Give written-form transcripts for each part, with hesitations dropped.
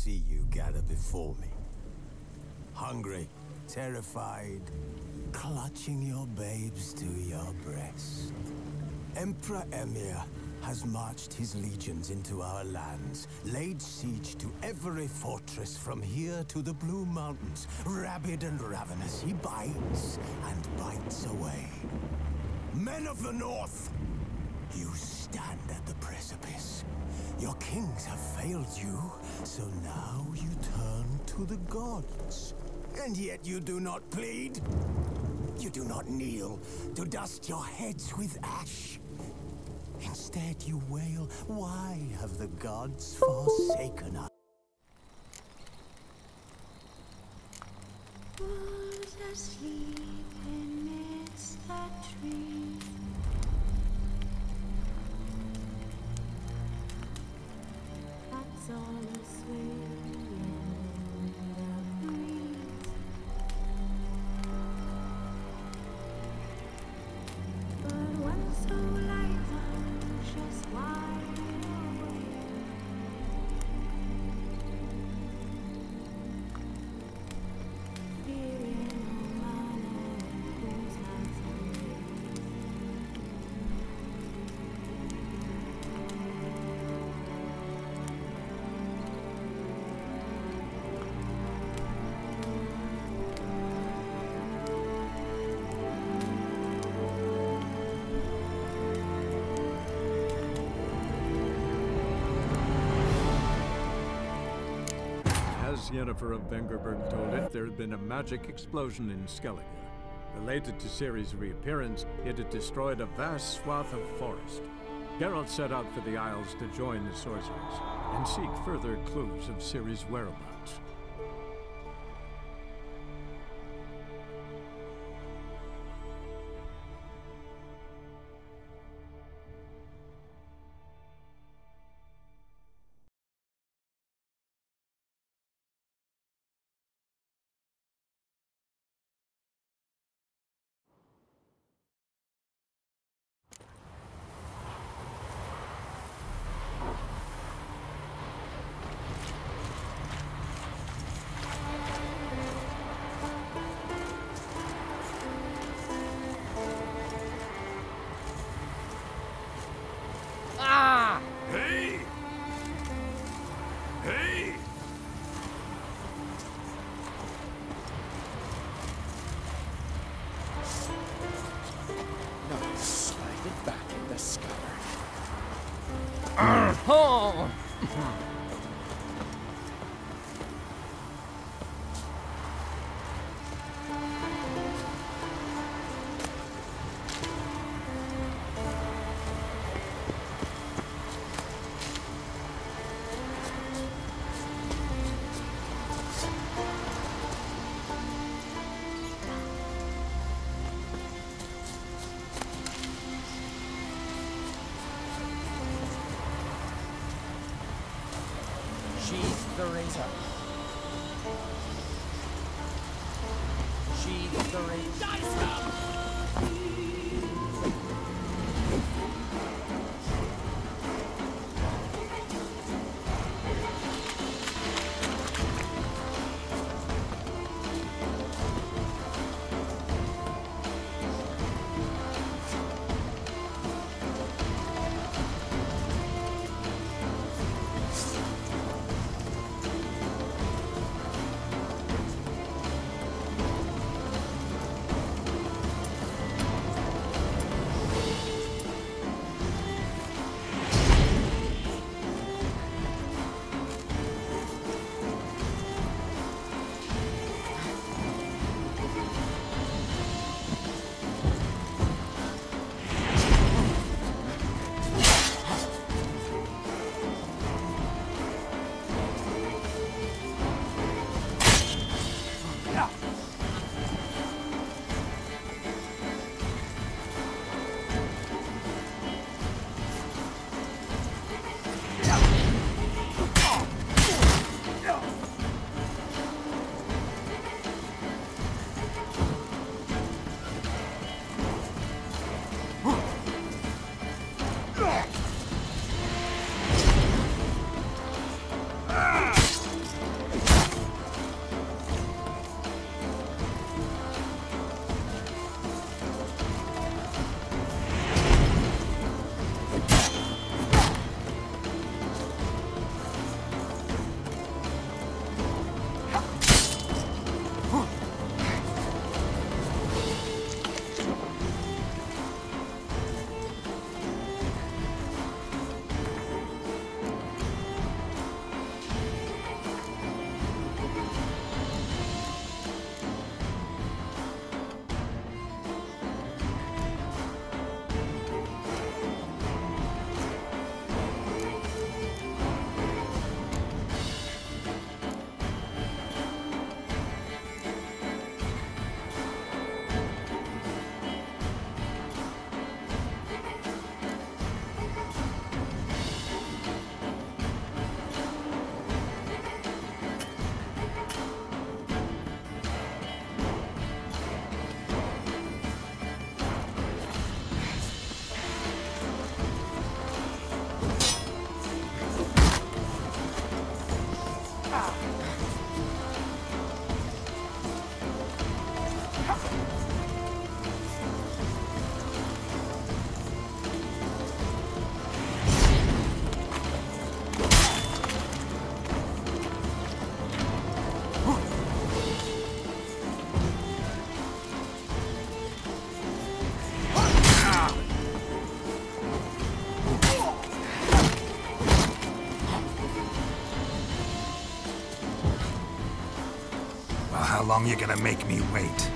see you gather before me. Hungry, terrified, clutching your babes to your breast. Emperor Emir has marched his legions into our lands, laid siege to every fortress from here to the Blue Mountains. Rabid and ravenous, he bites and bites away. Men of the North, you stand at the precipice. Your kings have failed you, so now you turn to the gods. And yet you do not plead. You do not kneel to dust your heads with ash. Instead you wail, why have the gods forsaken us? Who's asleep amidst the trees? That's all asleep in the breeze. But when so light just wide awake, fearing no man whose hands As Yennefer of Vengerberg told it, there had been a magic explosion in Skellige. Related to Ciri's reappearance, it had destroyed a vast swath of forest. Geralt set out for the Isles to join the sorcerers and seek further clues of Ciri's whereabouts. Hey! Hey! Now slide it back in the sky. Oh! Sheath the razor. Sheath the razor. long you gonna make me wait?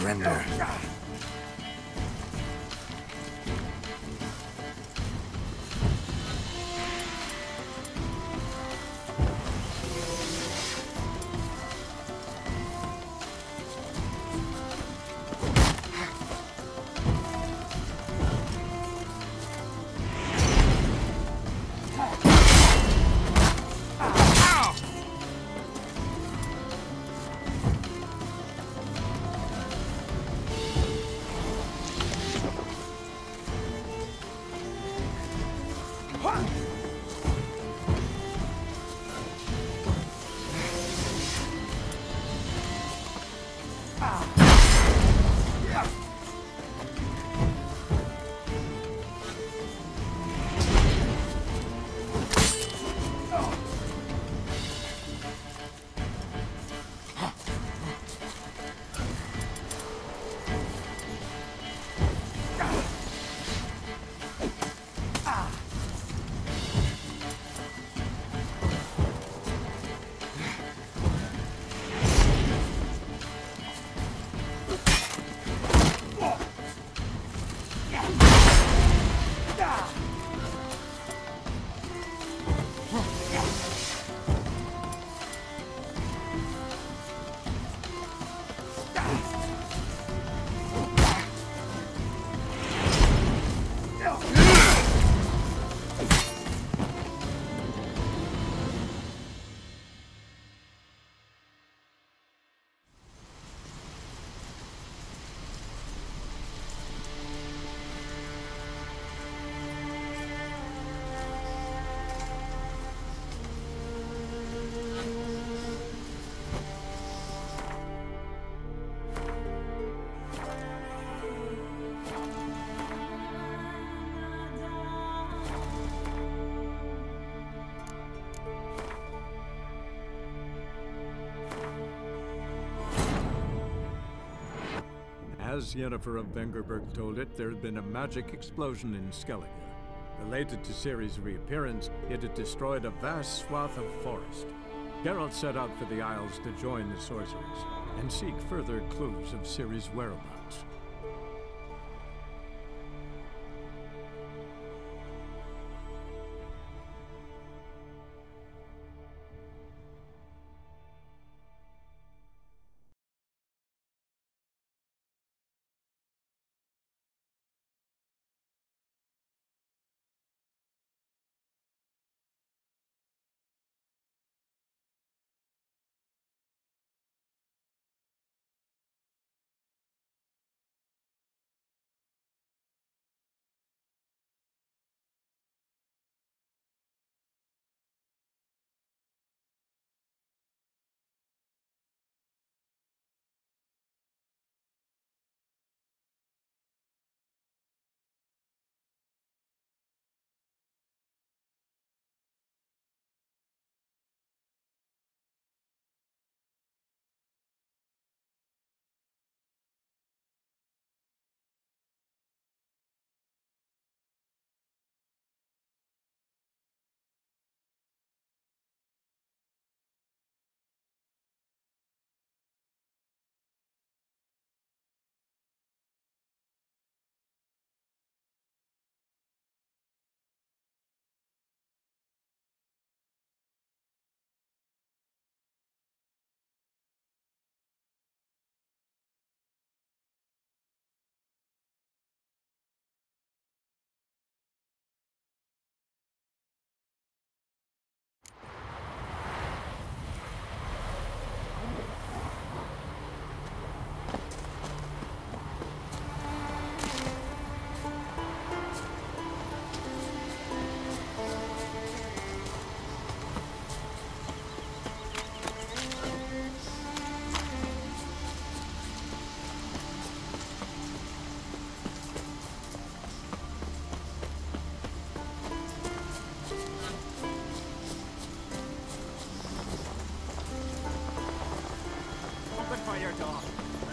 Surrender. As Yennefer of Vengerberg told it, there had been a magic explosion in Skellige. Related to Ciri's reappearance, it had destroyed a vast swath of forest. Geralt set out for the Isles to join the sorcerers and seek further clues of Ciri's whereabouts.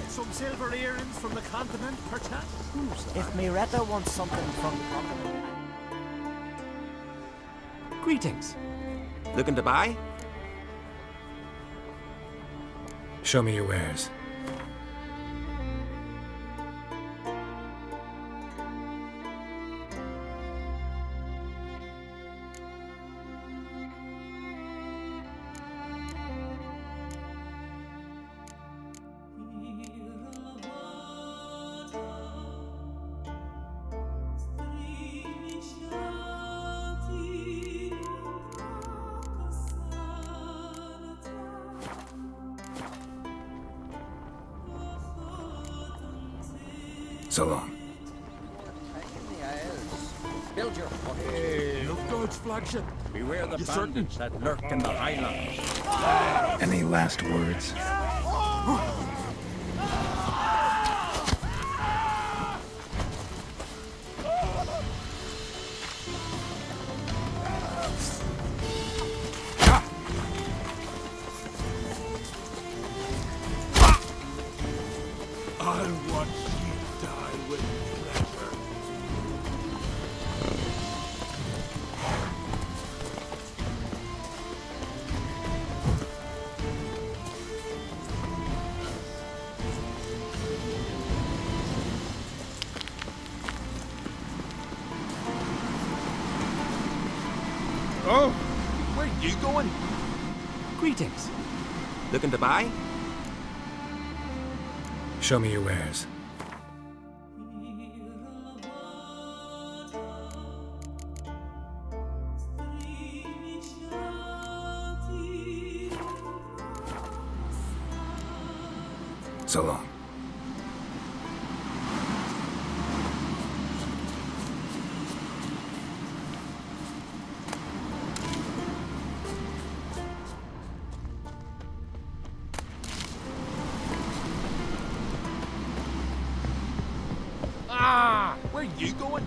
Some silver earrings from the continent, perchance? If Miretta wants something from the continent... Greetings. Looking to buy? Show me your wares. So long. Build your hut. Nilfgaard's flagship. Beware the bandits that lurk in the highlands. Any last words? I'll watch you die with pleasure. Oh! Where are you going? Greetings. Looking to buy? Show me your wares. So long. Where are you going?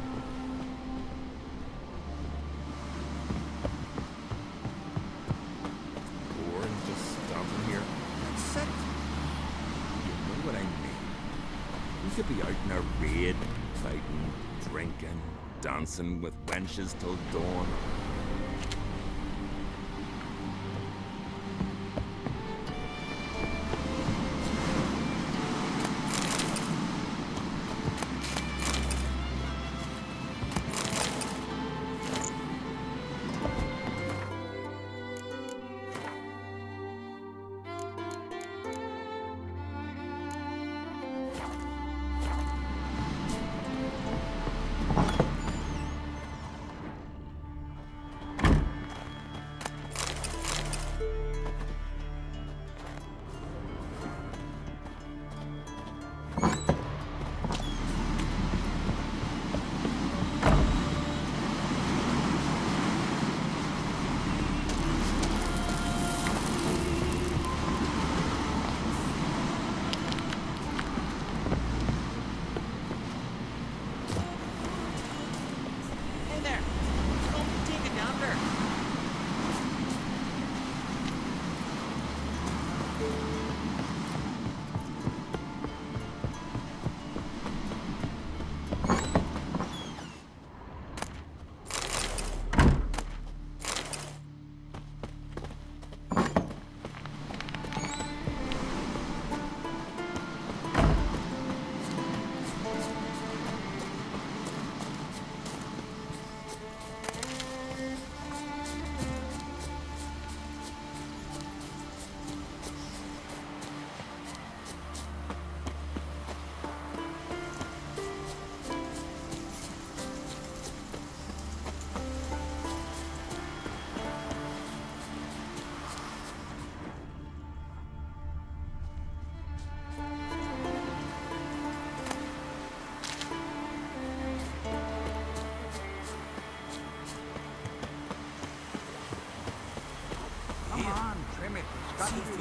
Boring just stopping here. That's it. You know what I mean. We could be be out in a raid, fighting, drinking, dancing with wenches till dawn.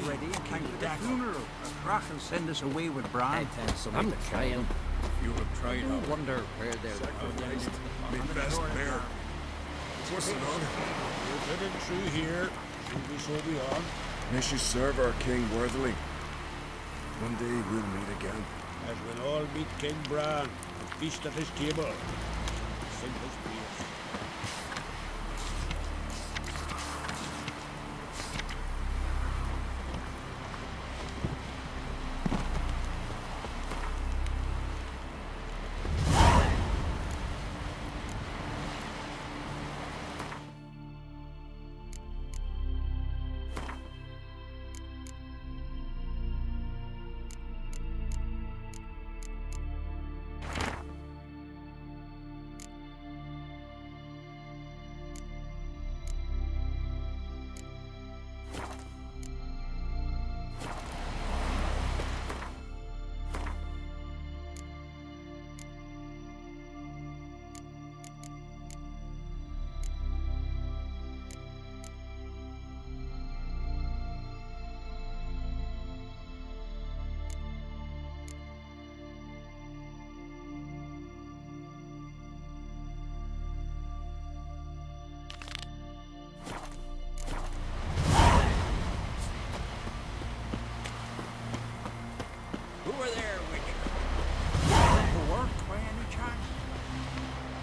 Ready in time for the funeral. Rock will send us away with Bran. I'm trying. You have tried I wonder where they're sacrificed my best bear. What's it on? We're getting through here. Will we so be on? May she serve our king worthily. One day we'll meet again. As we'll all meet King Bran and feast at his table. Sing his praise.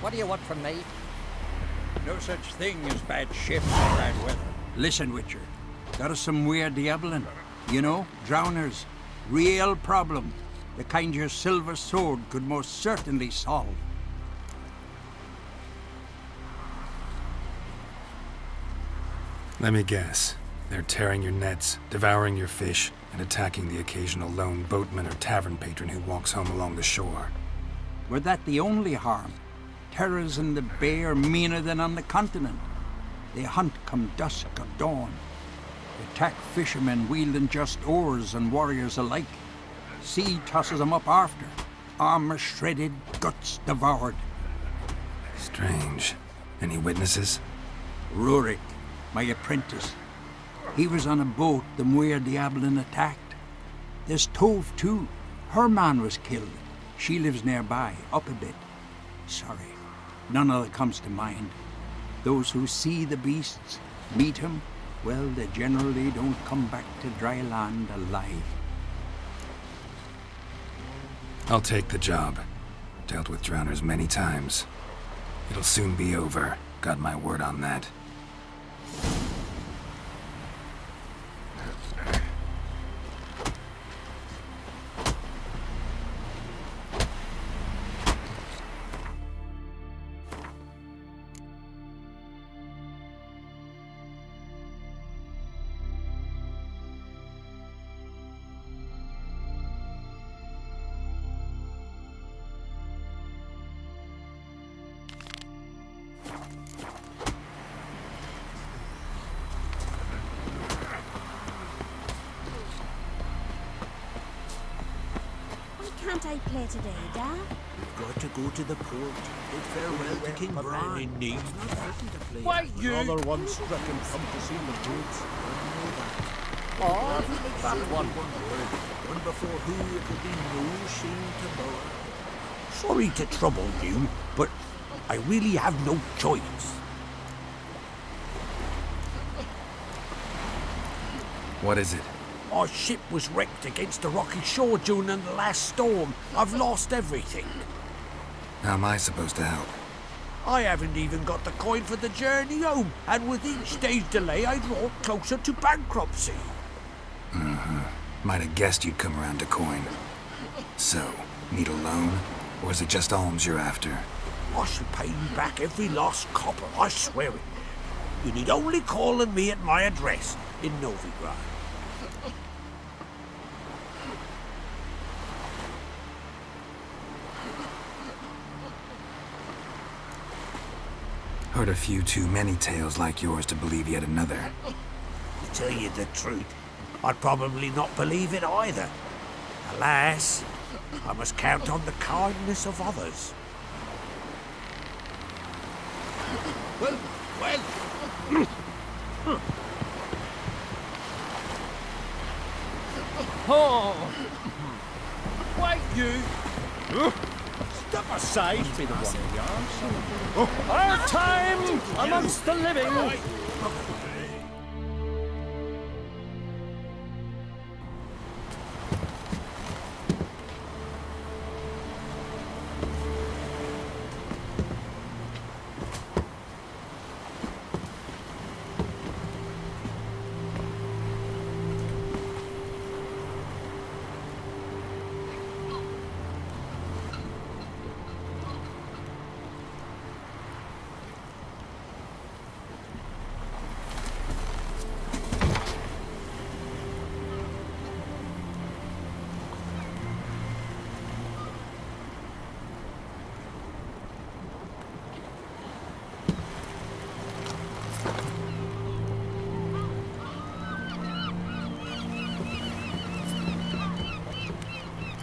What do you want from me? No such thing as bad ships or bad weather. Listen, Witcher. Got us some weird diabling. You know, drowners. Real problem. The kind your silver sword could most certainly solve. Let me guess. They're tearing your nets, devouring your fish, and attacking the occasional lone boatman or tavern patron who walks home along the shore. Were that the only harm? Terrors in the bay are meaner than on the continent. They hunt come dusk or dawn. They attack fishermen wielding just oars and warriors alike. Sea tosses them up after. Armor shredded, guts devoured. Strange. Any witnesses? Rurik, my apprentice. He was on a boat the Muir Diablin attacked. There's Tove, too. Her man was killed. She lives nearby, up a bit. Sorry, none other comes to mind. Those who see the beasts, meet him, well, they generally don't come back to dry land alive. I'll take the job. Dealt with drowners many times. It'll soon be over. Got my word on that. Can't I play today, Dad? We've got to go to the port. Bid farewell to King Bran. In need. Why, you? Another one struck and come to see the boats. Oh, that one. One before who it would be no shame to bow. Sorry to trouble you, but I really have no choice. What is it? Our ship was wrecked against a rocky shore during the last storm. I've lost everything. How am I supposed to help? I haven't even got the coin for the journey home, and with each day's delay, I draw closer to bankruptcy. Might have guessed you'd come around to coin. So, need a loan? Or is it just alms you're after? I shall pay you back every last copper, I swear it. You need only call on me at my address in Novigrad. Heard a few too many tales like yours to believe yet another. To tell you the truth, I'd probably not believe it either. Alas, I must count on the kindness of others. Well. Oh! Why, you? Step aside! Be the one. Our time amongst the living!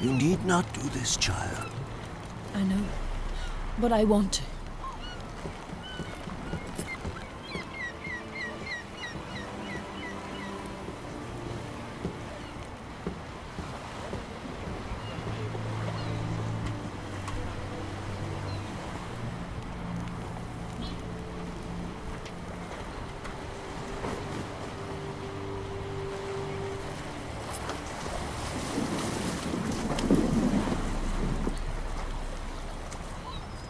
You need not do this, child. I know, but I want to.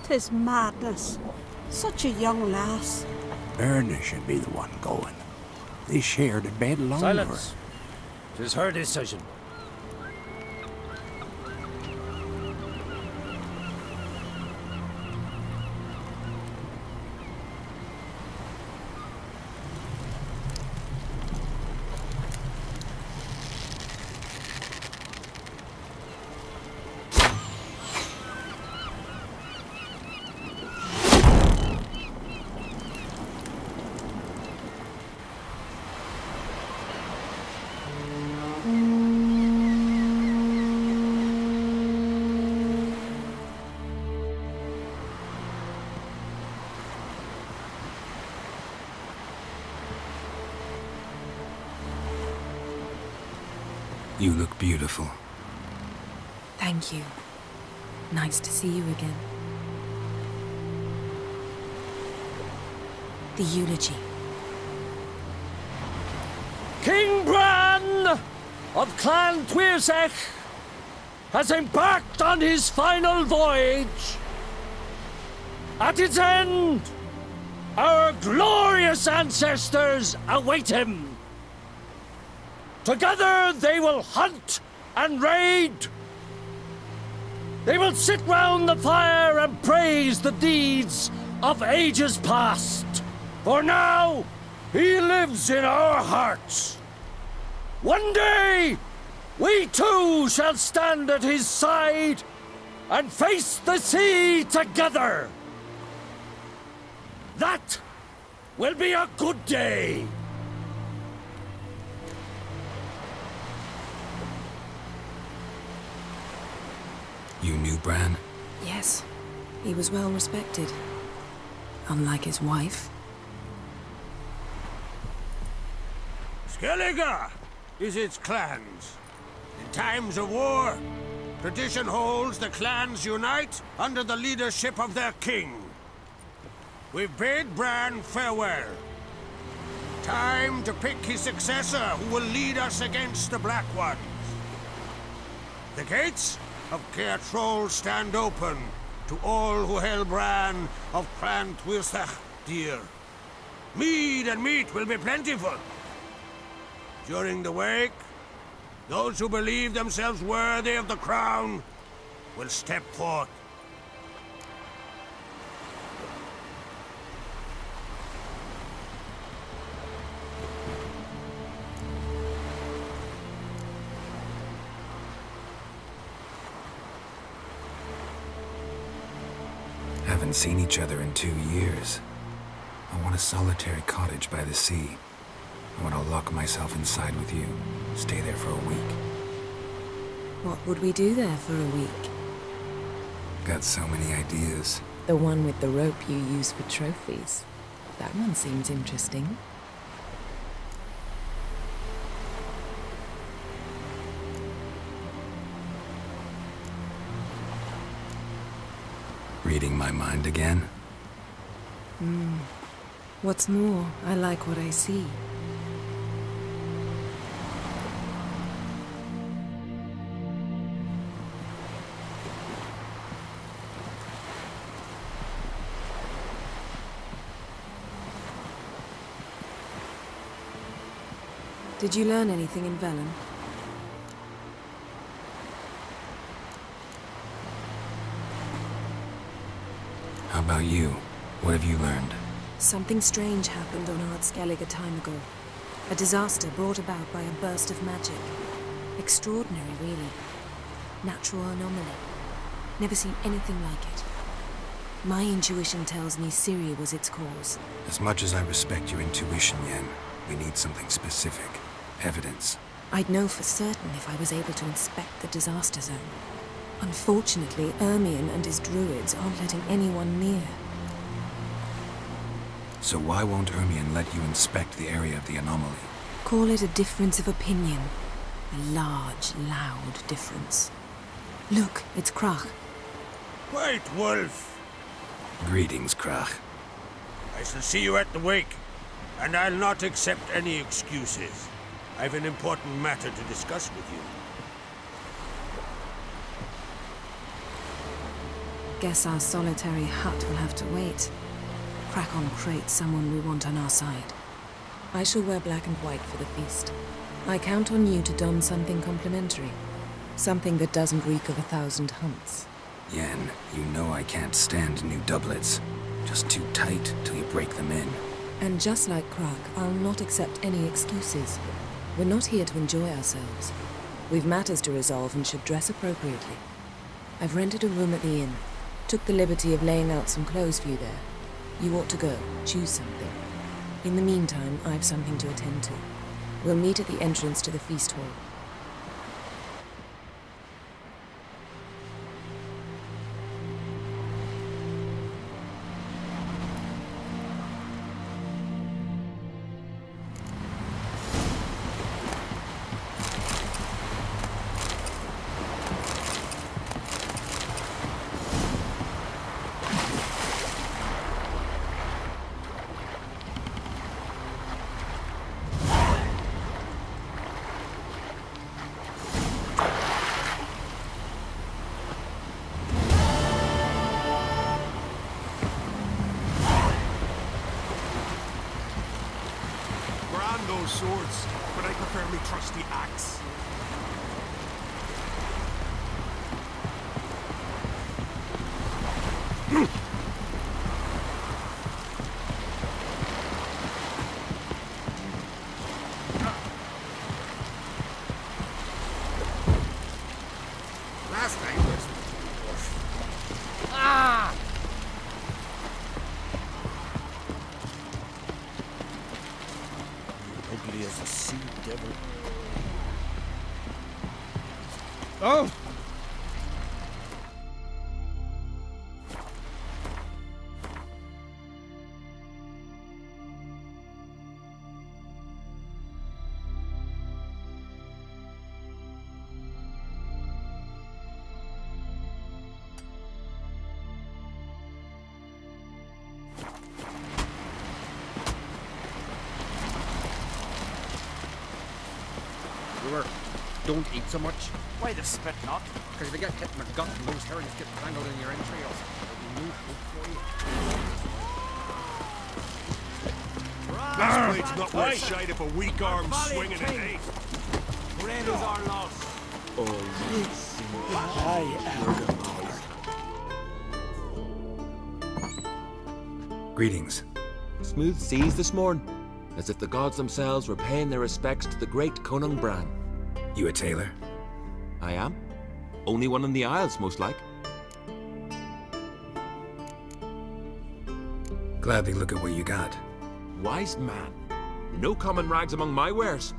Tis madness. Such a young lass. Erna should be the one going. They shared a bed longer. Silence! 'Tis her decision. You look beautiful. Thank you. Nice to see you again. The eulogy. King Bran of Clan Tuirsech, has embarked on his final voyage. At its end, our glorious ancestors await him. Together they will hunt and raid. They will sit round the fire and praise the deeds of ages past. For now, he lives in our hearts. One day, we too shall stand at his side and face the sea together. That will be a good day. You knew Bran? Yes, he was well respected. Unlike his wife. Skellige is its clans. In times of war, tradition holds the clans unite under the leadership of their king. We've bade Bran farewell. Time to pick his successor who will lead us against the Black Ones. The gates of Caer Troll stand open to all who held Bran of Clan Twilsach dear. Mead and meat will be plentiful. During the wake, those who believe themselves worthy of the crown will step forth. Haven't seen each other in 2 years. I want a solitary cottage by the sea. I want to lock myself inside with you. Stay there for a week. What would we do there for a week? Got so many ideas. The one with the rope you use for trophies. That one seems interesting. Reading my mind again? What's more, I like what I see. Did you learn anything in Velen? How about you? What have you learned? Something strange happened on Ard Skellige a time ago. A disaster brought about by a burst of magic. Extraordinary, really. Natural anomaly. Never seen anything like it. My intuition tells me Ciri was its cause. As much as I respect your intuition, Yen, we need something specific. Evidence. I'd know for certain if I was able to inspect the disaster zone. Unfortunately, Ermion and his druids aren't letting anyone near. So why won't Ermion let you inspect the area of the anomaly? Call it a difference of opinion. A large, loud difference. Look, it's Krach. White Wolf! Greetings, Krach. I shall see you at the wake, and I'll not accept any excuses. I've an important matter to discuss with you. Guess our solitary hut will have to wait. Crack on crate someone we want on our side. I shall wear black and white for the feast. I count on you to don something complimentary. Something that doesn't reek of 1,000 hunts. Yen, you know I can't stand new doublets. Just too tight till you break them in. And just like Krach, I'll not accept any excuses. We're not here to enjoy ourselves. We've matters to resolve and should dress appropriately. I've rented a room at the inn. Took the liberty of laying out some clothes for you there. You ought to go. Choose something. In the meantime, I've something to attend to. We'll meet at the entrance to the feast hall. those swords, but I prefer me trusty axe. Last night was... Ah! Ugly as a sea devil. Oh! Don't eat so much. Why the spit not? Because if you get hit in the gut and those herrings get tangled in your entrails, it'll be no food for you. This blade's not worth shite if a weak arm swinging an eight. Red is our loss. Greetings. Smooth seas this morn, as if the gods themselves were paying their respects to the great Conan Bran. You a tailor? I am. Only one in the Isles, most like. Gladly look at what you got. Wise man. No common rags among my wares.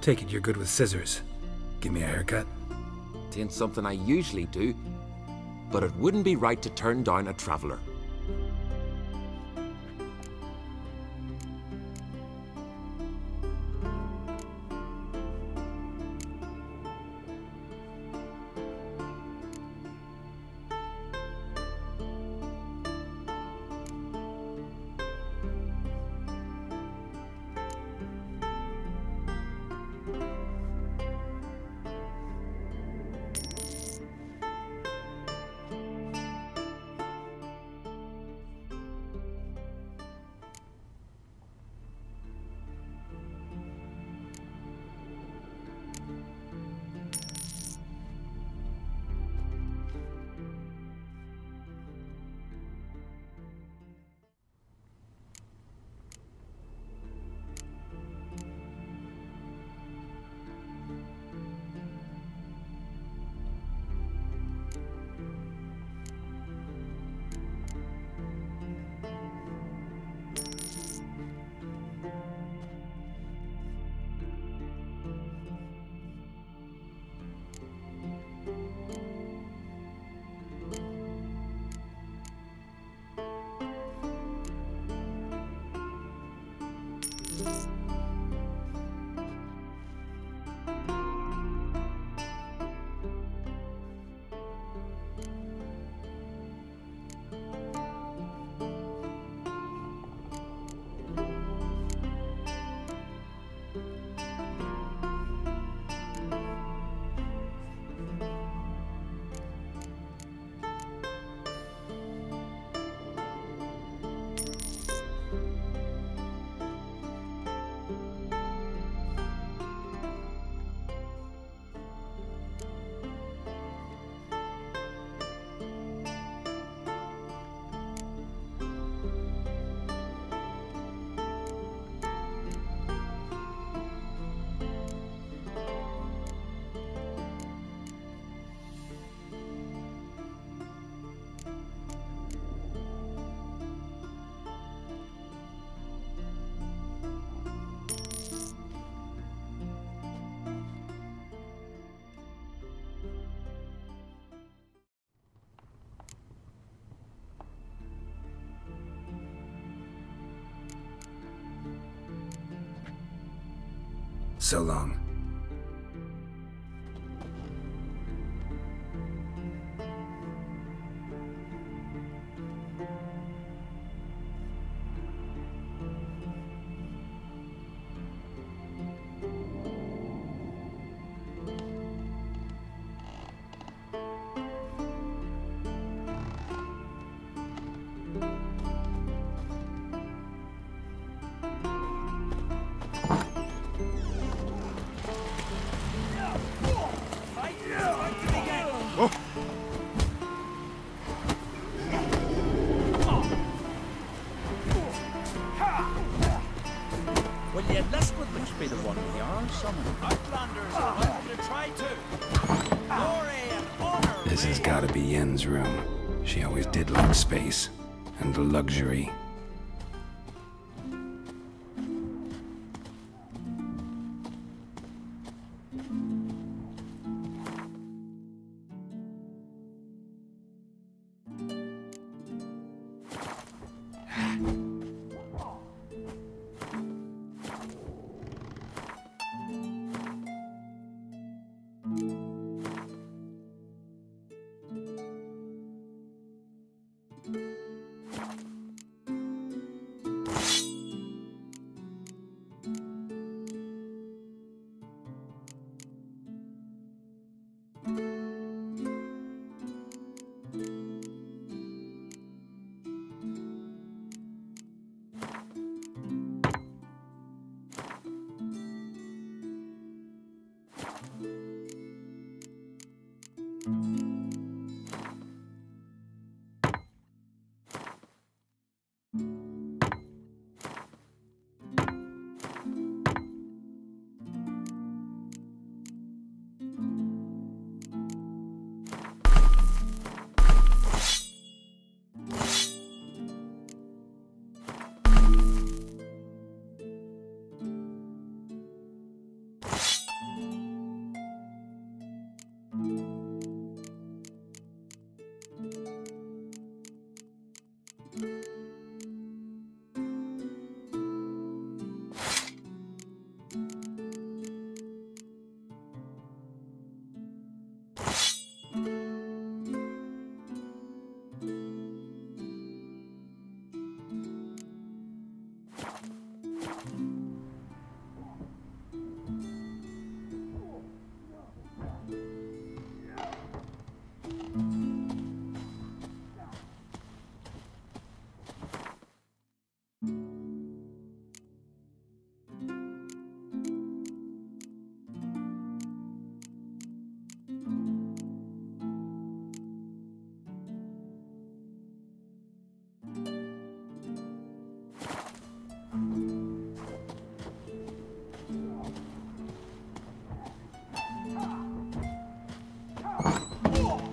Take it you're good with scissors. Give me a haircut. Tain't something I usually do, but it wouldn't be right to turn down a traveller. So long. This has gotta be Yen's room. She always did like space and luxury.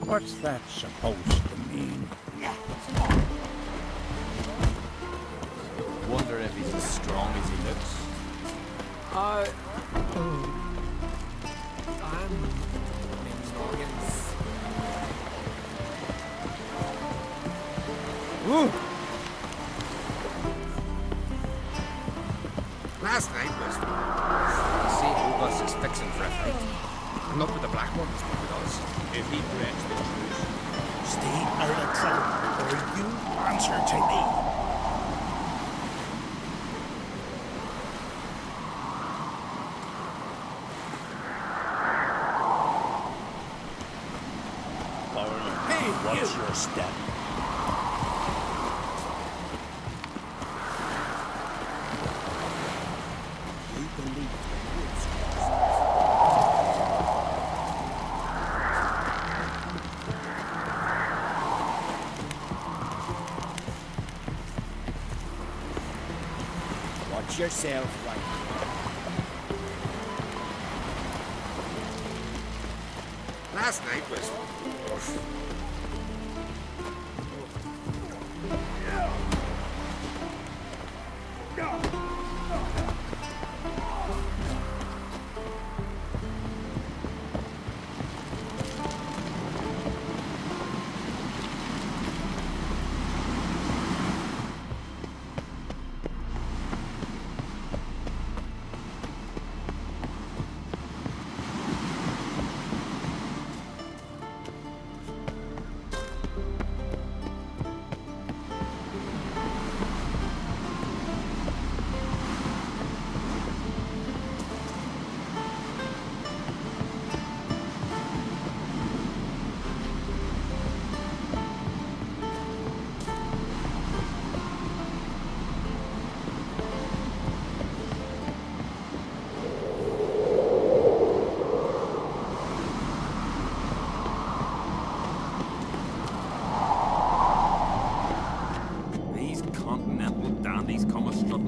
What's that supposed to mean? Wonder if he's as strong as he looks. I'm in Morgan's. Last night was... You see who of us is fixing for a fight. Not with the black ones, but with us. If he breaks the truce. Stay out of trouble, or you answer to me. Hey, watch your step. Yourself right. Last night was...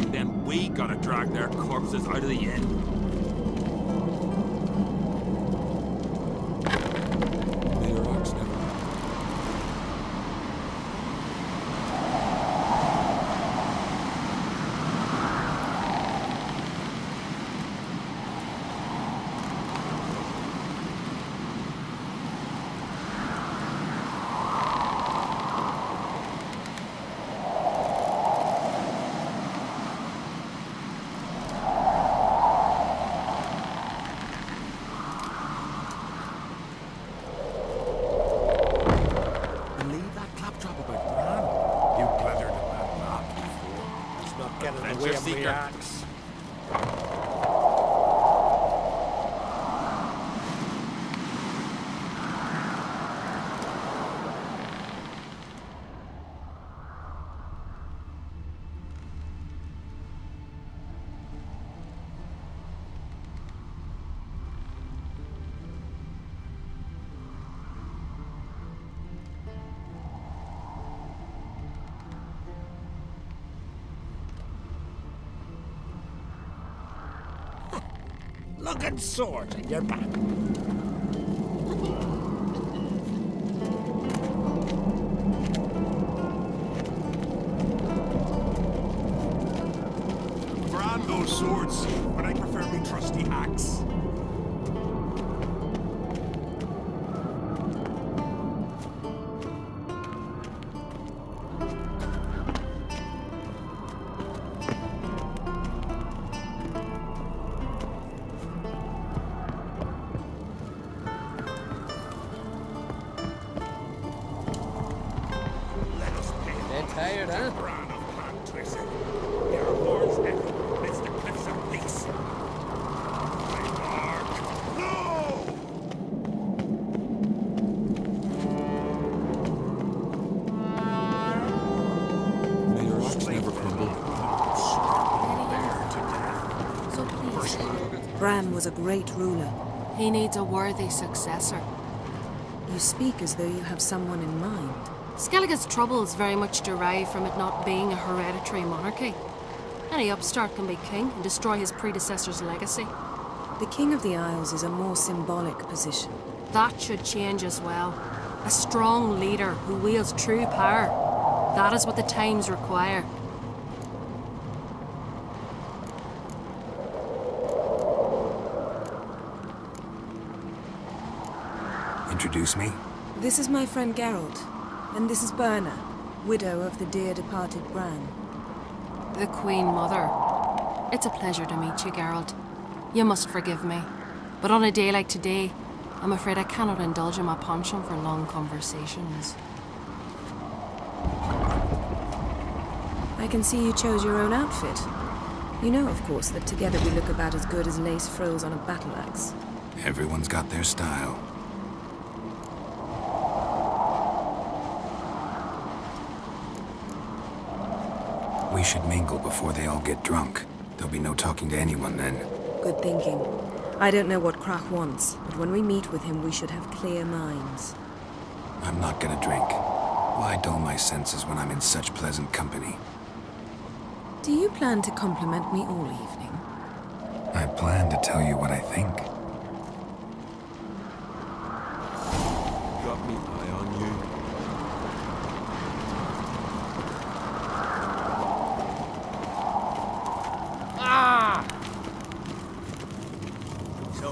and then we gotta drag their corpses out of the inn. May your ox never... Looking sword in your back. Brand those swords, but I prefer my trusty axe. Tired, huh? May your ox never crumble. So please. Bran was a great ruler. He needs a worthy successor. You speak as though you have someone in mind. Skellige's troubles very much derive from it not being a hereditary monarchy. Any upstart can be king and destroy his predecessor's legacy. The King of the Isles is a more symbolic position. That should change as well. A strong leader who wields true power. That is what the times require. Introduce me? This is my friend Geralt. And this is Berna, widow of the dear departed Bran. The Queen Mother. It's a pleasure to meet you, Geralt. You must forgive me. But on a day like today, I'm afraid I cannot indulge in my penchant for long conversations. I can see you chose your own outfit. You know, of course, that together we look about as good as lace frills on a battle axe. Everyone's got their style. We should mingle before they all get drunk. There'll be no talking to anyone then. Good thinking. I don't know what Krach wants, but when we meet with him, we should have clear minds. I'm not gonna drink. Why dull my senses when I'm in such pleasant company? Do you plan to compliment me all evening? I plan to tell you what I think. Got me eye on you. So,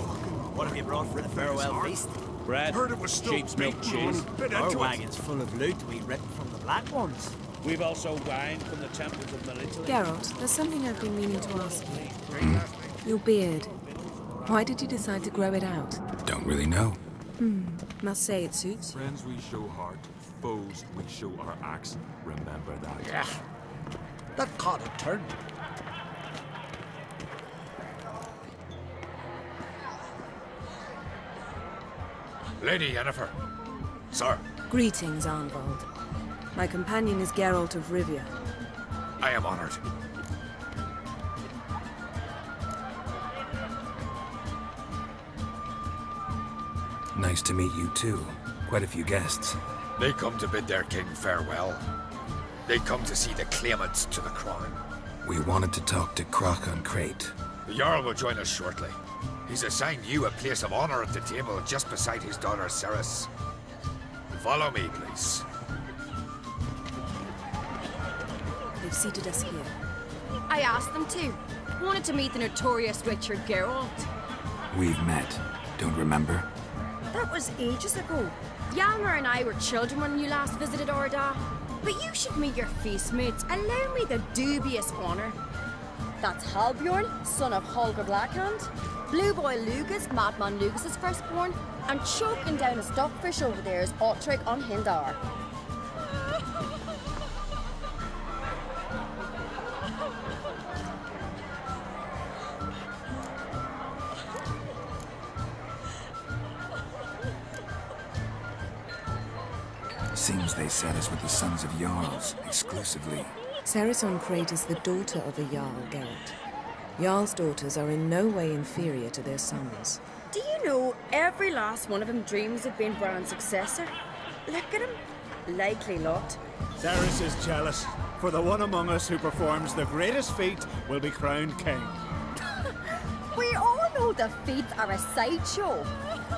what have you brought for the farewell feast? Bread, Heard it was still sheep's milk cheese. Our wagon's full of loot we ripped from the Black Ones. We've also wine from the temples of Melitele. Geralt, there's something I've been meaning to ask you. Your beard. Why did you decide to grow it out? Don't really know. Must say it suits you. Friends we show heart, foes we show our axe. Remember that. Yeah, that caught a turn. Lady Yennefer. Sir. Greetings, Arnvald. My companion is Geralt of Rivia. I am honored. Nice to meet you too. Quite a few guests. They come to bid their king farewell. They come to see the claimants to the crown. We wanted to talk to Croc on Crate. The Jarl will join us shortly. He's assigned you a place of honor at the table just beside his daughter Ceres. Follow me, please. They've seated us here. I asked them to. Wanted to meet the notorious Richard Geralt. We've met. Don't remember? That was ages ago. Yalmer and I were children when you last visited Orda. But you should meet your feast mates. Allow me the dubious honor. That's Halbjorn, son of Holger Blackhand. Blue Boy Lugas, Madman Lugas' firstborn. And choking down a stockfish over there is Otric on Hindar. Seems they set us with the sons of Jarls, exclusively. Ceres on Crate is the daughter of a Jarl, Geralt. Jarl's daughters are in no way inferior to their sons. Do you know every last one of them dreams of being Bran's successor? Look at him. Likely lot. Ceres is jealous, for the one among us who performs the greatest feat will be crowned king. We all know the feats are a sideshow.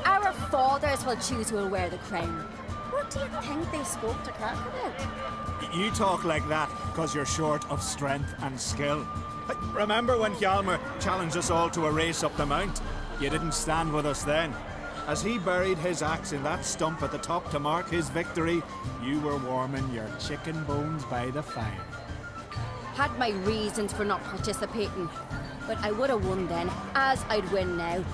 Our fathers will choose who will wear the crown. What do you think they spoke to Crack about? You talk like that because you're short of strength and skill. Remember when Hjalmar challenged us all to a race up the mount? You didn't stand with us then. As he buried his axe in that stump at the top to mark his victory, you were warming your chicken bones by the fire. Had my reasons for not participating, but I would have won then, as I'd win now.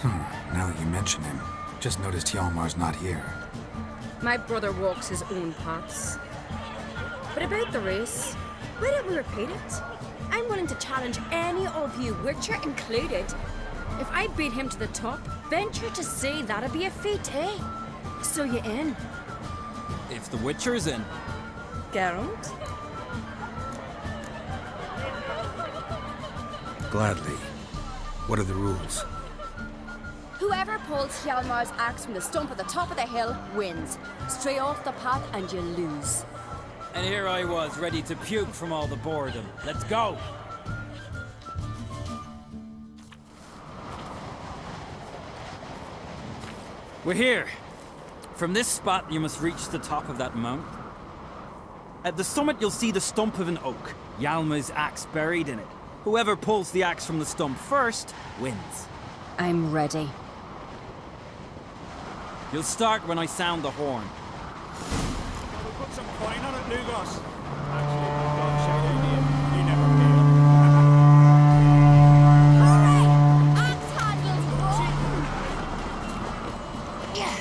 Now that you mention him, just noticed Hjalmar's not here. My brother walks his own paths. But about the race, why don't we repeat it? I'm willing to challenge any of you, Witcher included. If I beat him to the top, venture to say that'd be a feat, eh? So you in? If the Witcher's in. Geralt? Gladly. What are the rules? Whoever pulls Hjalmar's axe from the stump at the top of the hill wins. Stray off the path and you lose. And here I was, ready to puke from all the boredom. Let's go! We're here. From this spot, you must reach the top of that mount. At the summit, you'll see the stump of an oak. Hjalmar's axe buried in it. Whoever pulls the axe from the stump first, wins. I'm ready. You'll start when I sound the horn. We'll put some coin on it, Lugos. Actually, dog shag idea. You never paid. Hooray! Axe handles rotten! Yeah.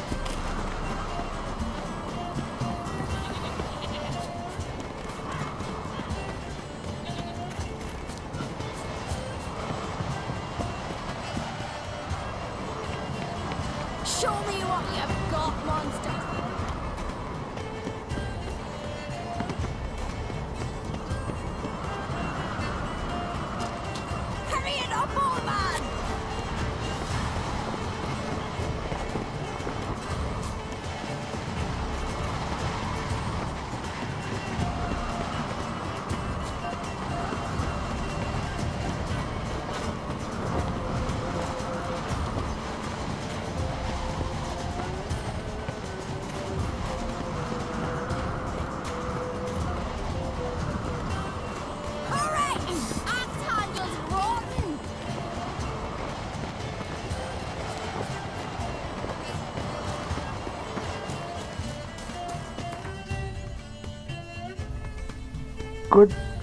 Show me what you've got, monster! Hurry it up, old man!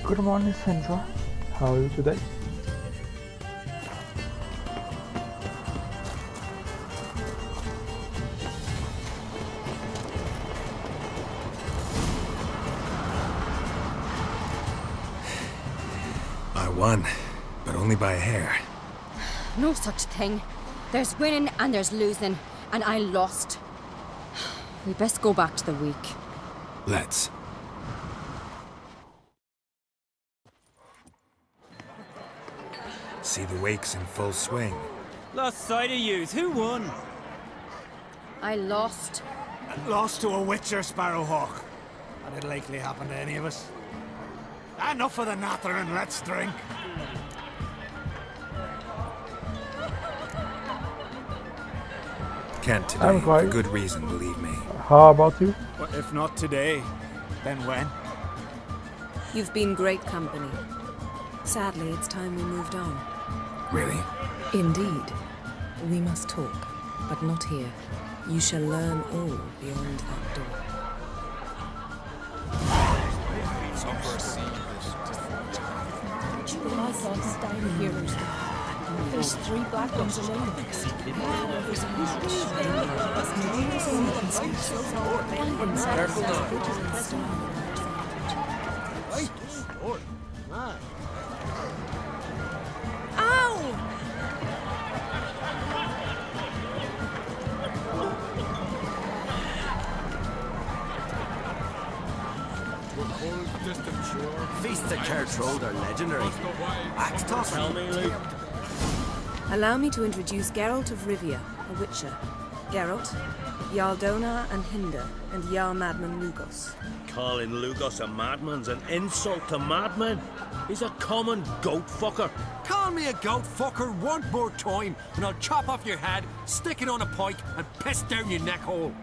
Good morning, Sandra. How are you today? I won, but only by a hair. No such thing. There's winning and there's losing, and I lost. We best go back to the week. Let's. See the wakes in full swing. Lost sight of yous. Who won? I lost. Lost to a Witcher, Sparrowhawk. That'd likely happen to any of us. Enough of the natter and let's drink. Can't today, for good reason, believe me. How about you? Well, if not today, then when? You've been great company. Sadly, it's time we moved on. Really? Indeed. We must talk, but not here. You shall learn all beyond that door. I thought style heroes. There's 3 black ones alone. Careful now. Feasts at Church Road are legendary. Axe toss. Tell me, Luke. Allow me to introduce Geralt of Rivia, a witcher. Geralt, Jarl Donar and Hinder, and Jarl Madman Lugos. Calling Lugos a madman's an insult to madmen. He's a common goat fucker. Call me a goat fucker one more time, and I'll chop off your head, stick it on a pike, and piss down your neck hole.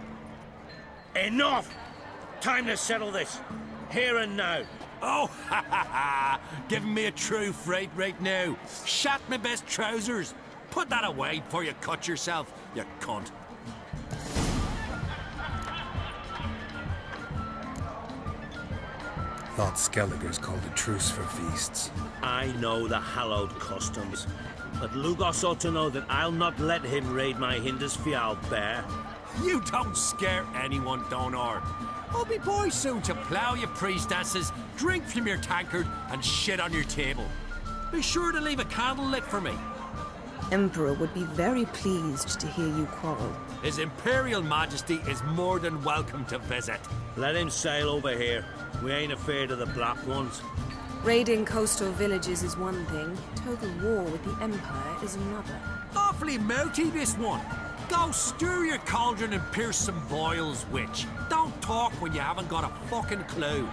Enough! Time to settle this. Here and now. Oh, ha ha ha! Giving me a true fright right now. Shat my best trousers. Put that away before you cut yourself, you cunt. Thought Skellige's called a truce for feasts. I know the hallowed customs, but Lugos ought to know that I'll not let him raid my Hindisfial bear. You don't scare anyone, Donar. I'll be boys soon to plough your priestesses, drink from your tankard, and shit on your table. Be sure to leave a candle lit for me. Emperor would be very pleased to hear you quarrel. His Imperial Majesty is more than welcome to visit. Let him sail over here. We ain't afraid of the Black Ones. Raiding coastal villages is one thing. Total war with the Empire is another. Awfully mouty, this one. Go stir your cauldron and pierce some boils, witch. Don't talk when you haven't got a fucking clue.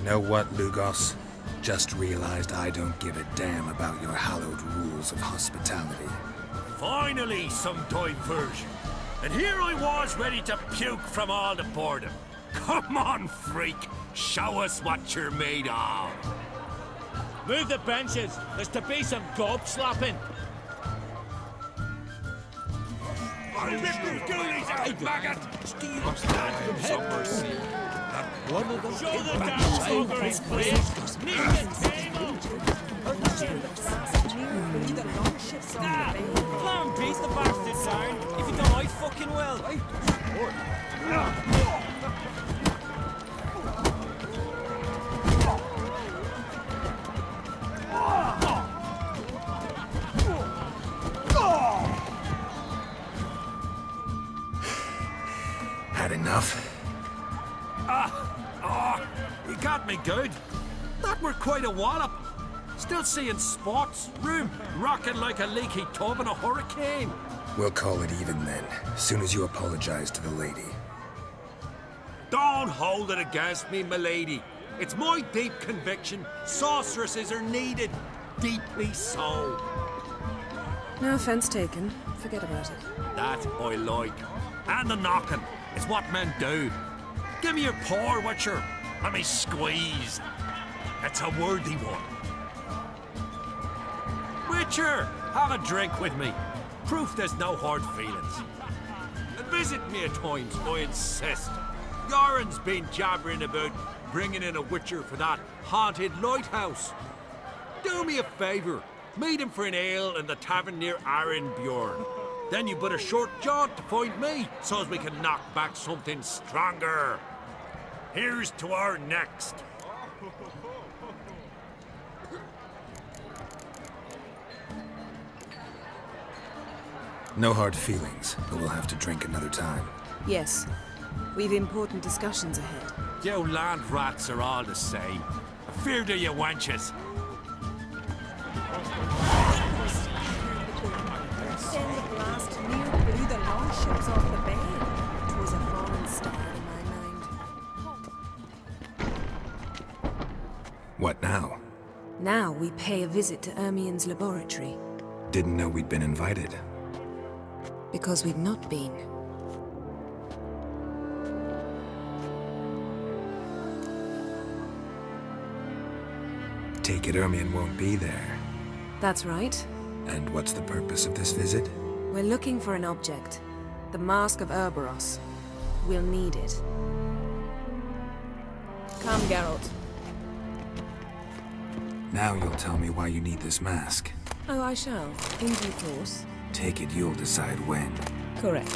Know what, Lugos? Just realized I don't give a damn about your hallowed rules of hospitality. Finally, some diversion. And here I was ready to puke from all the boredom. Come on, freak. Show us what you're made of. Move the benches. There's to be some gob slapping. I'll rip your ghoulies out, maggot! One of them. Show the damn ogres, please. Need a table. Clown beat the bastard down. If you don't, I fucking will. Had enough? You got me good. That were quite a wallop. Still seeing spots, room rocking like a leaky tub in a hurricane. We'll call it even then, soon as you apologize to the lady. Don't hold it against me, milady. It's my deep conviction sorceresses are needed. Deeply so. No offense taken. Forget about it. That I like. And the knocking. It's what men do. Give me your paw, Witcher. Let me squeeze. It's a worthy one. Witcher, have a drink with me. Proof there's no hard feelings. And visit me at times, I insist. Yoren's been jabbering about bringing in a Witcher for that haunted lighthouse. Do me a favour. Meet him for an ale in the tavern near Arenbjorn. Then you but a short jaunt to find me, so as we can knock back something stronger. Here's to our next. No hard feelings, but we'll have to drink another time. Yes. We've important discussions ahead. You land rats are all the same. Fear to you wenches. Send the blast near through the Now we pay a visit to Ermien's laboratory. Didn't know we'd been invited. Because we've not been. Take it Ermien won't be there. That's right. And what's the purpose of this visit? We're looking for an object. The Mask of Ouroboros. We'll need it. Come, Geralt. Now you'll tell me why you need this mask. Oh, I shall. In due course. Take it you'll decide when. Correct.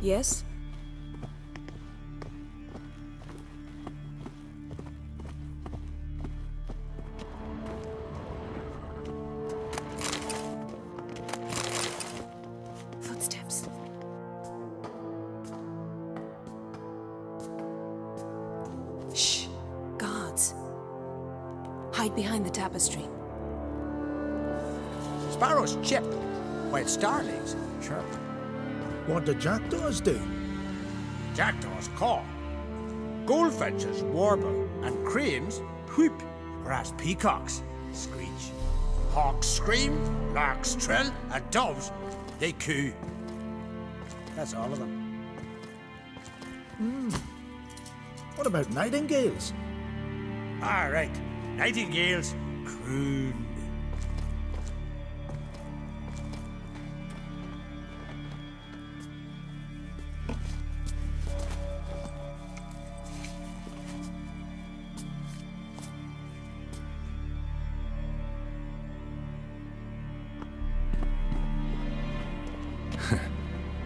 Yes? Footsteps. Shh. Guards. Hide behind the tapestry. Sparrows chip, while starlings chirp. What do jackdaws do? Jackdaws caw. Goldfinches warble, and cranes whoop, whereas peacocks screech. Hawks scream, larks trill, and doves, they coo. That's all of them. What about nightingales? Ah, right. Nightingales croon.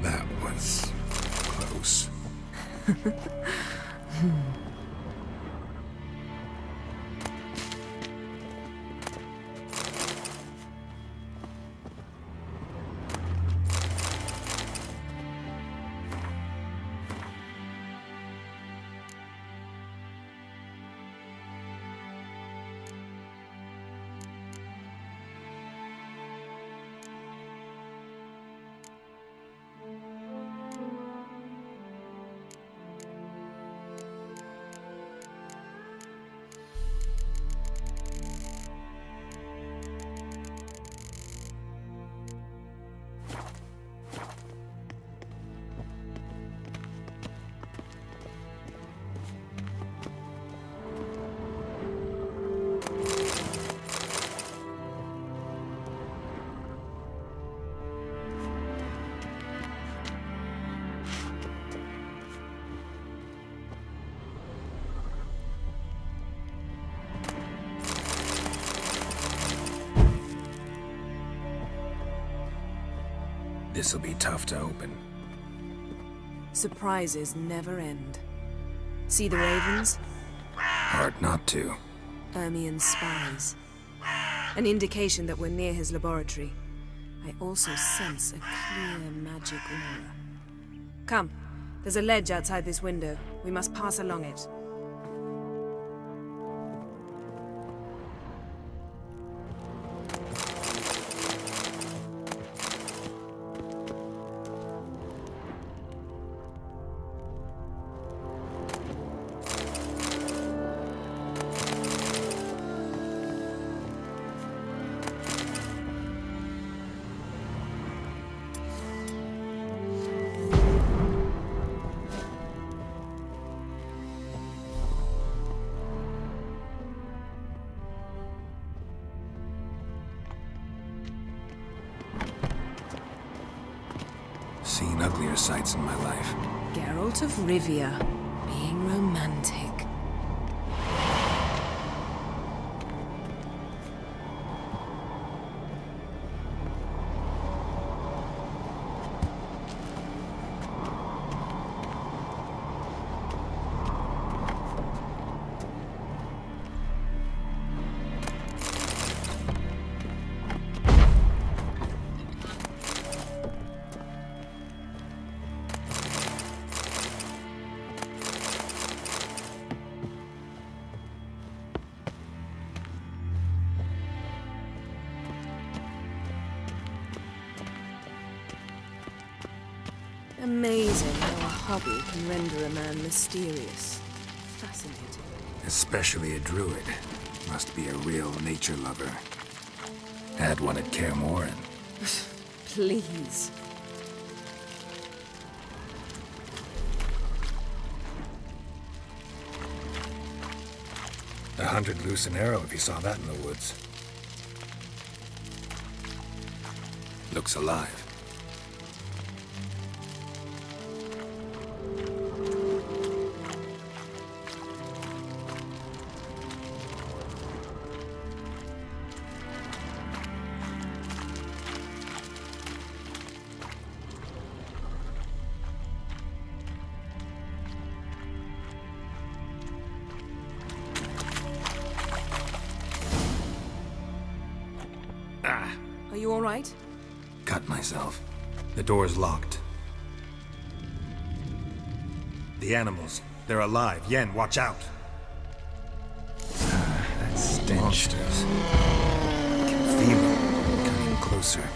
That was close. This'll be tough to open. Surprises never end. See the ravens? Hard not to. Ermien's spies. An indication that we're near his laboratory. I also sense a clear magic aura. Come, there's a ledge outside this window. We must pass along it. Seen uglier sights in my life. Geralt of Rivia, being romantic. Amazing how a hobby can render a man mysterious. Fascinating. Especially a druid. Must be a real nature lover. Had one at Kaer Morhen. Please. A hunted loose an arrow if you saw that in the woods. Looks alive. Are you all right? Cut myself. The door's locked. The animals. They're alive. Yen, watch out. That stench. Monsters. I can feel them coming closer.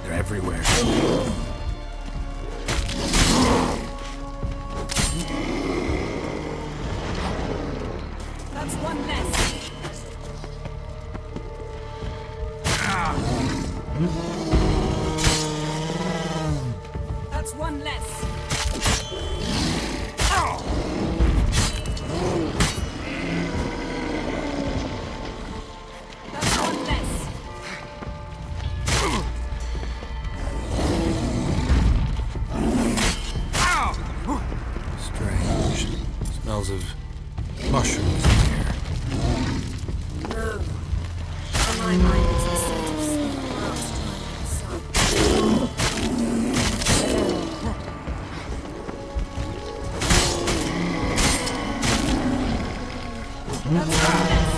They're everywhere. That's one less. That's one less. That's one less. Strange. Smells of mushrooms in here. No. On my mind, it's the scent of sleep last time That's one less.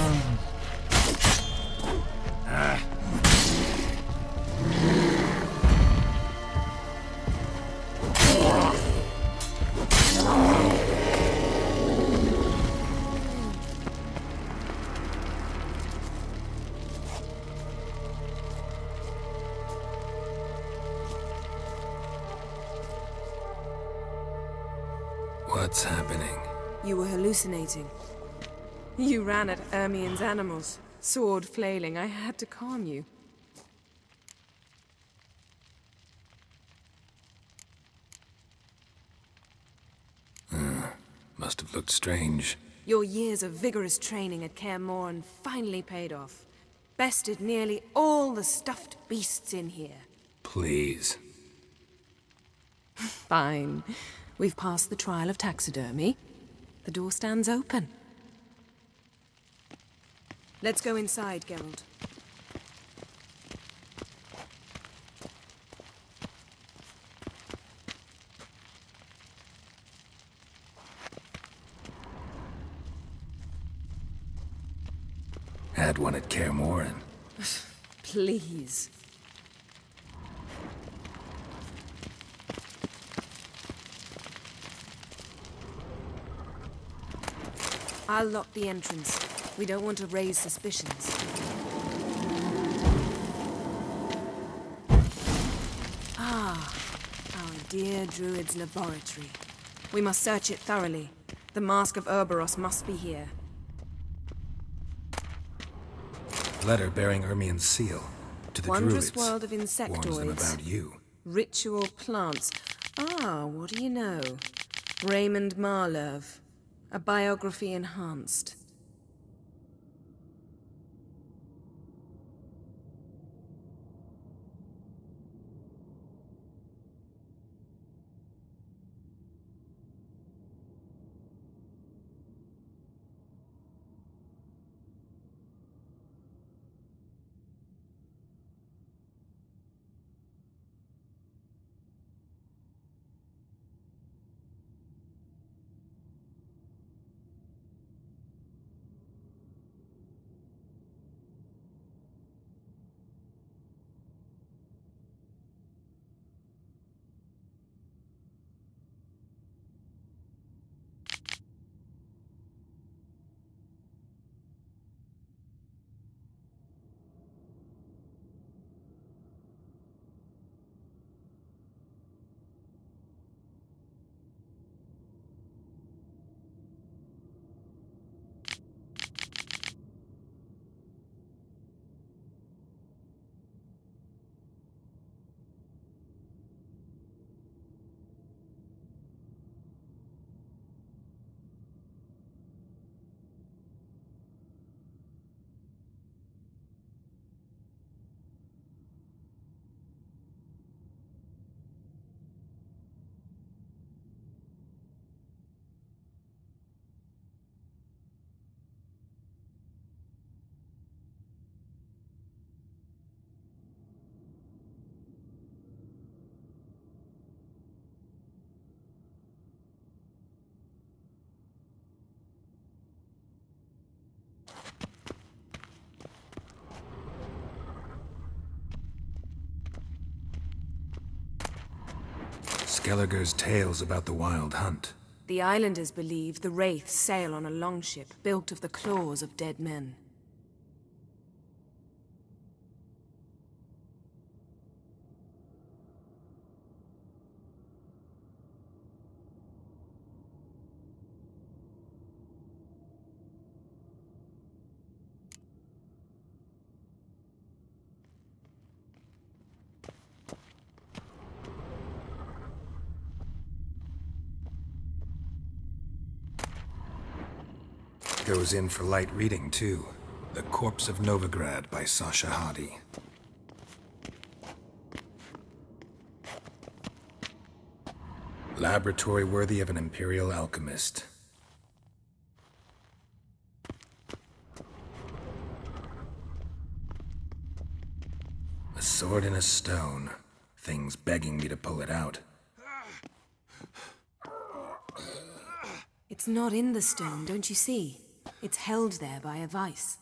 What's happening? You were hallucinating. You ran at Ermien's animals, sword flailing. I had to calm you. Must have looked strange. Your years of vigorous training at Kaer Morhen finally paid off. Bested nearly all the stuffed beasts in here. Please. Fine. We've passed the trial of taxidermy. The door stands open. Let's go inside, Geralt. Had one at Kaer Morhen. Please. I'll lock the entrance. We don't want to raise suspicions. Ah, our dear Druid's laboratory. We must search it thoroughly. The Mask of Ouroboros must be here. Letter bearing Ermien's seal to the Wondrous Druids. world of insectoids. Warns them about you. Ritual plants. Ah, what do you know? Raymond Marlove. A biography enhanced. Skellige's tales about the Wild Hunt. The islanders believe the Wraiths sail on a longship built of the claws of dead men. Goes in for light reading, too. The Corpse of Novigrad by Sasha Hadi. Laboratory worthy of an Imperial alchemist. A sword in a stone. Things begging me to pull it out. It's not in the stone, don't you see? It's held there by a vice.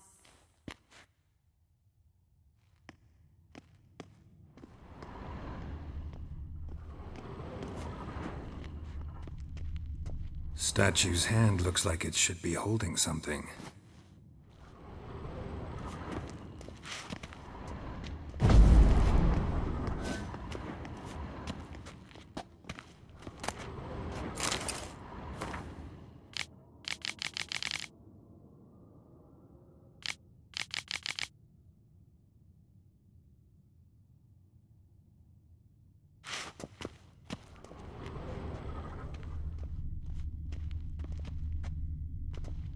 Statue's hand looks like it should be holding something.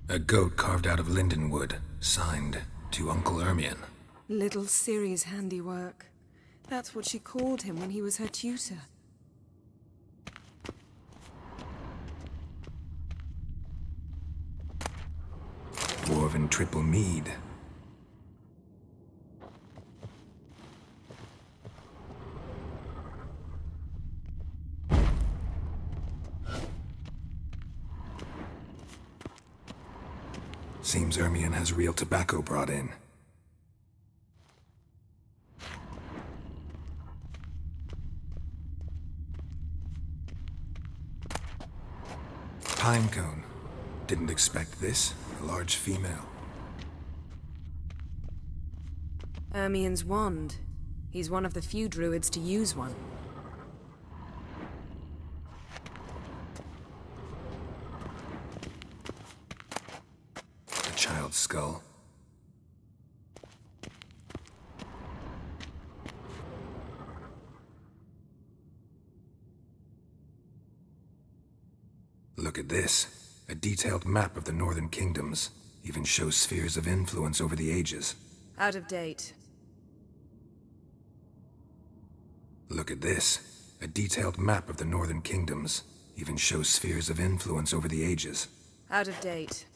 A goat carved out of lindenwood, signed to Uncle Ermien. Little Ciri's handiwork. That's what she called him when he was her tutor. Dwarven triple mead. Seems Ermion has real tobacco brought in. Pine cone. Didn't expect this. A large female. Ermion's wand. He's one of the few druids to use one. A child's skull. Look at this. A detailed map of the Northern Kingdoms. Even shows spheres of influence over the ages. Out of date. Look at this. A detailed map of the Northern Kingdoms. Even shows spheres of influence over the ages. Out of date.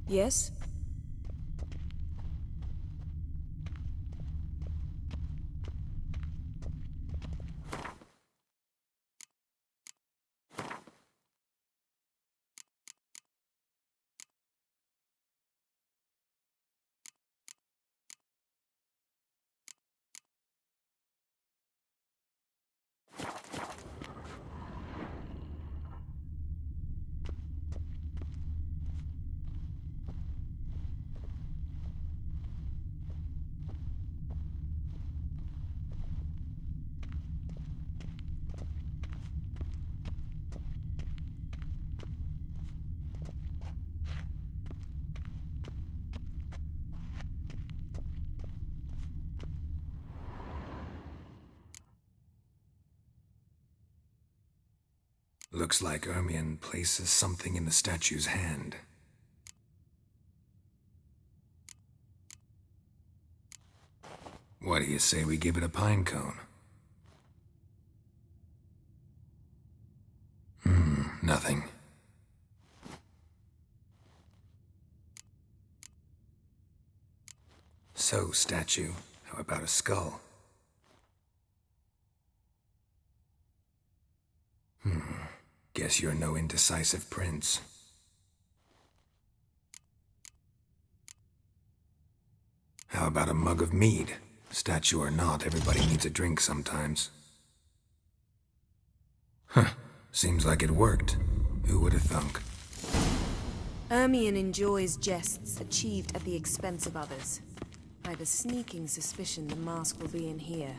Yes? Looks like Ermion places something in the statue's hand. What do you say we give it a pine cone? Nothing. So, statue, how about a skull? Guess you're no indecisive prince. How about a mug of mead? Statue or not, everybody needs a drink sometimes. Huh. Seems like it worked. Who would have thunk? Ermion enjoys jests achieved at the expense of others. I have a sneaking suspicion the mask will be in here.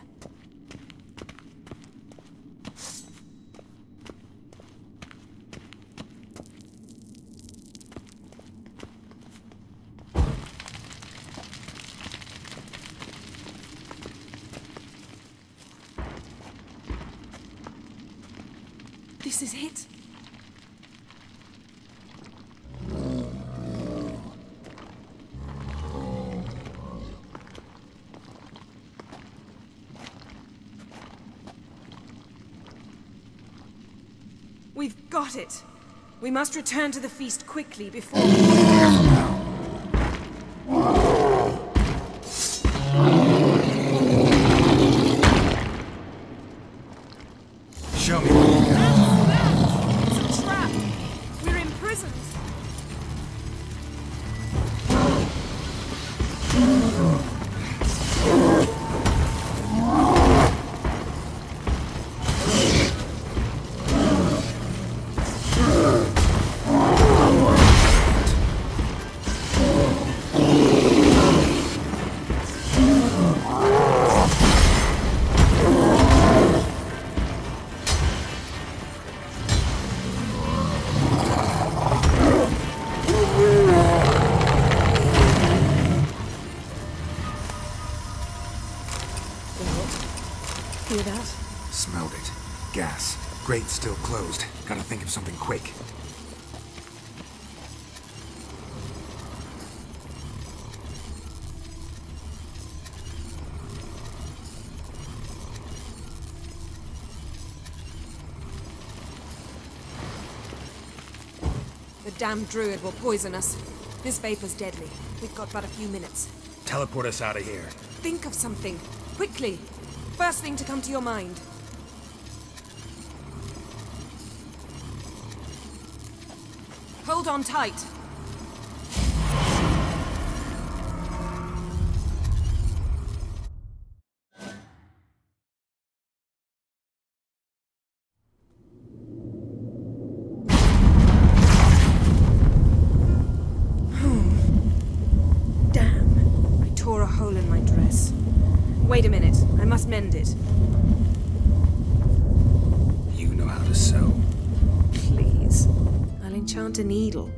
This is it. We've got it. We must return to the feast quickly before... Show me. It's a trap. We're imprisoned. Hear that? Smelled it. Gas. Grate still closed. Gotta think of something quick. The damned druid will poison us. This vapor's deadly. We've got but a few minutes. Teleport us out of here. Think of something. Quickly. First thing to come to your mind. Hold on tight. Damn. I tore a hole in my dress. Wait a minute. I must mend it. You know how to sew. Please. I'll enchant a needle.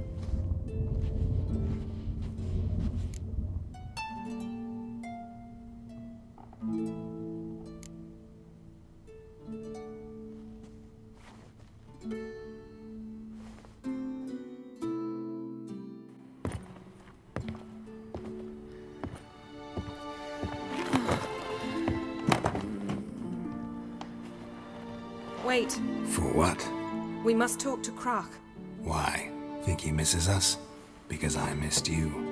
Wait. For what? We must talk to Croc. Why? Think he misses us? Because I missed you.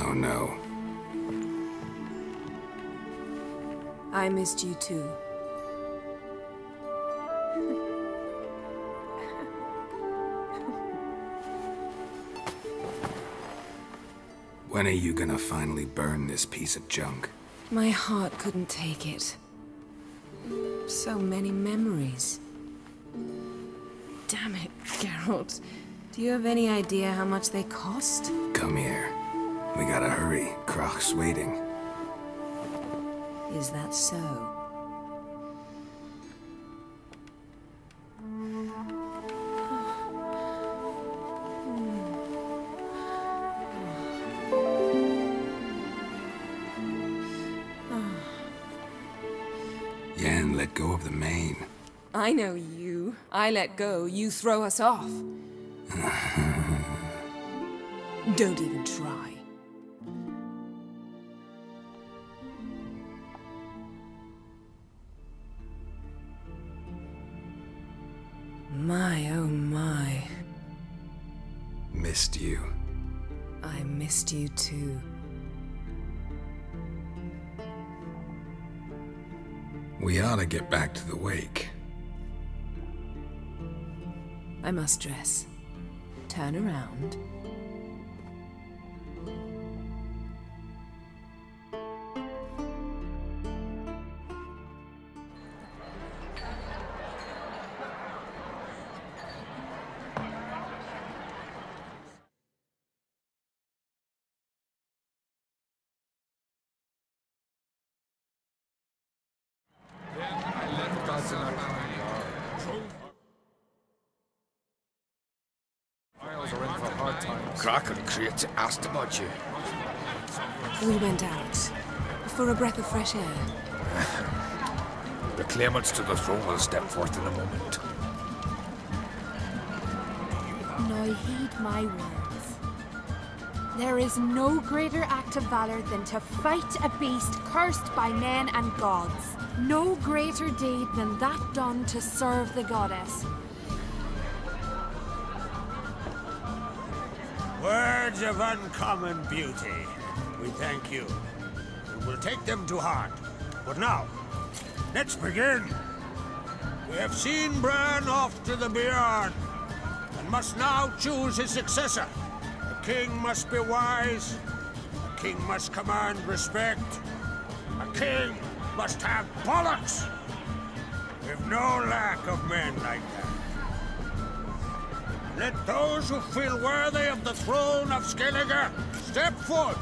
Oh no. I missed you too. When are you gonna finally burn this piece of junk? My heart couldn't take it. So many memories. Damn it, Geralt. Do you have any idea how much they cost? Come here. We gotta hurry. Croc's waiting. Is that so? Yen, let go of the mane. I know you. I let go, you throw us off. Don't even try. My, oh my. Missed you. I missed you too. We ought to get back to the wake. I must dress. Turn around. Croc and Crate asked about you. We went out for a breath of fresh air. The claimants to the throne will step forth in a moment. Now heed my words. There is no greater act of valor than to fight a beast cursed by men and gods. No greater deed than that done to serve the goddess. Words of uncommon beauty. We thank you. We will take them to heart. But now, let's begin. We have seen Bran off to the Beyond, and must now choose his successor. A king must be wise. A king must command respect. A king must have bollocks. We've no lack of men like that. Let those who feel worthy of the throne of Skellige step forth.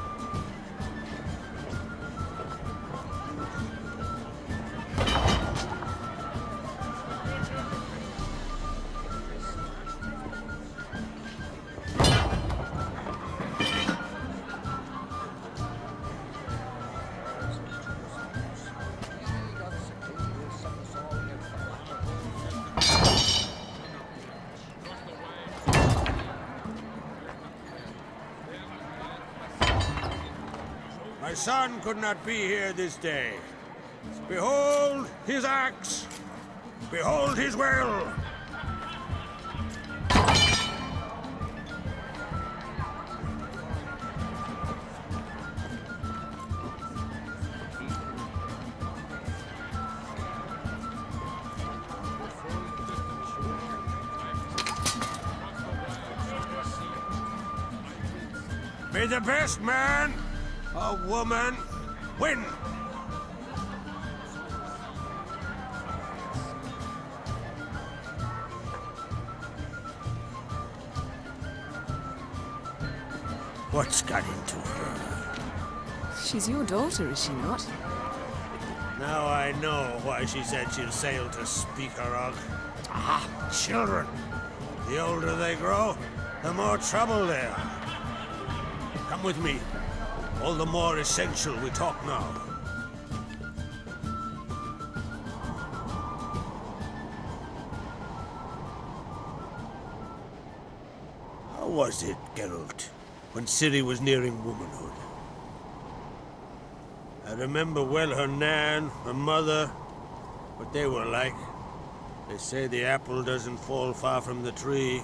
My son could not be here this day. Behold his axe. Behold his will. May the best man or woman win. What's got into her? She's your daughter, is she not? Now I know why she said she'll sail to Speakerog. Ah, children. The older they grow, the more trouble they are. Come with me. All the more essential we talk now. How was it, Geralt, when Ciri was nearing womanhood? I remember well her nan, her mother, what they were like. They say the apple doesn't fall far from the tree.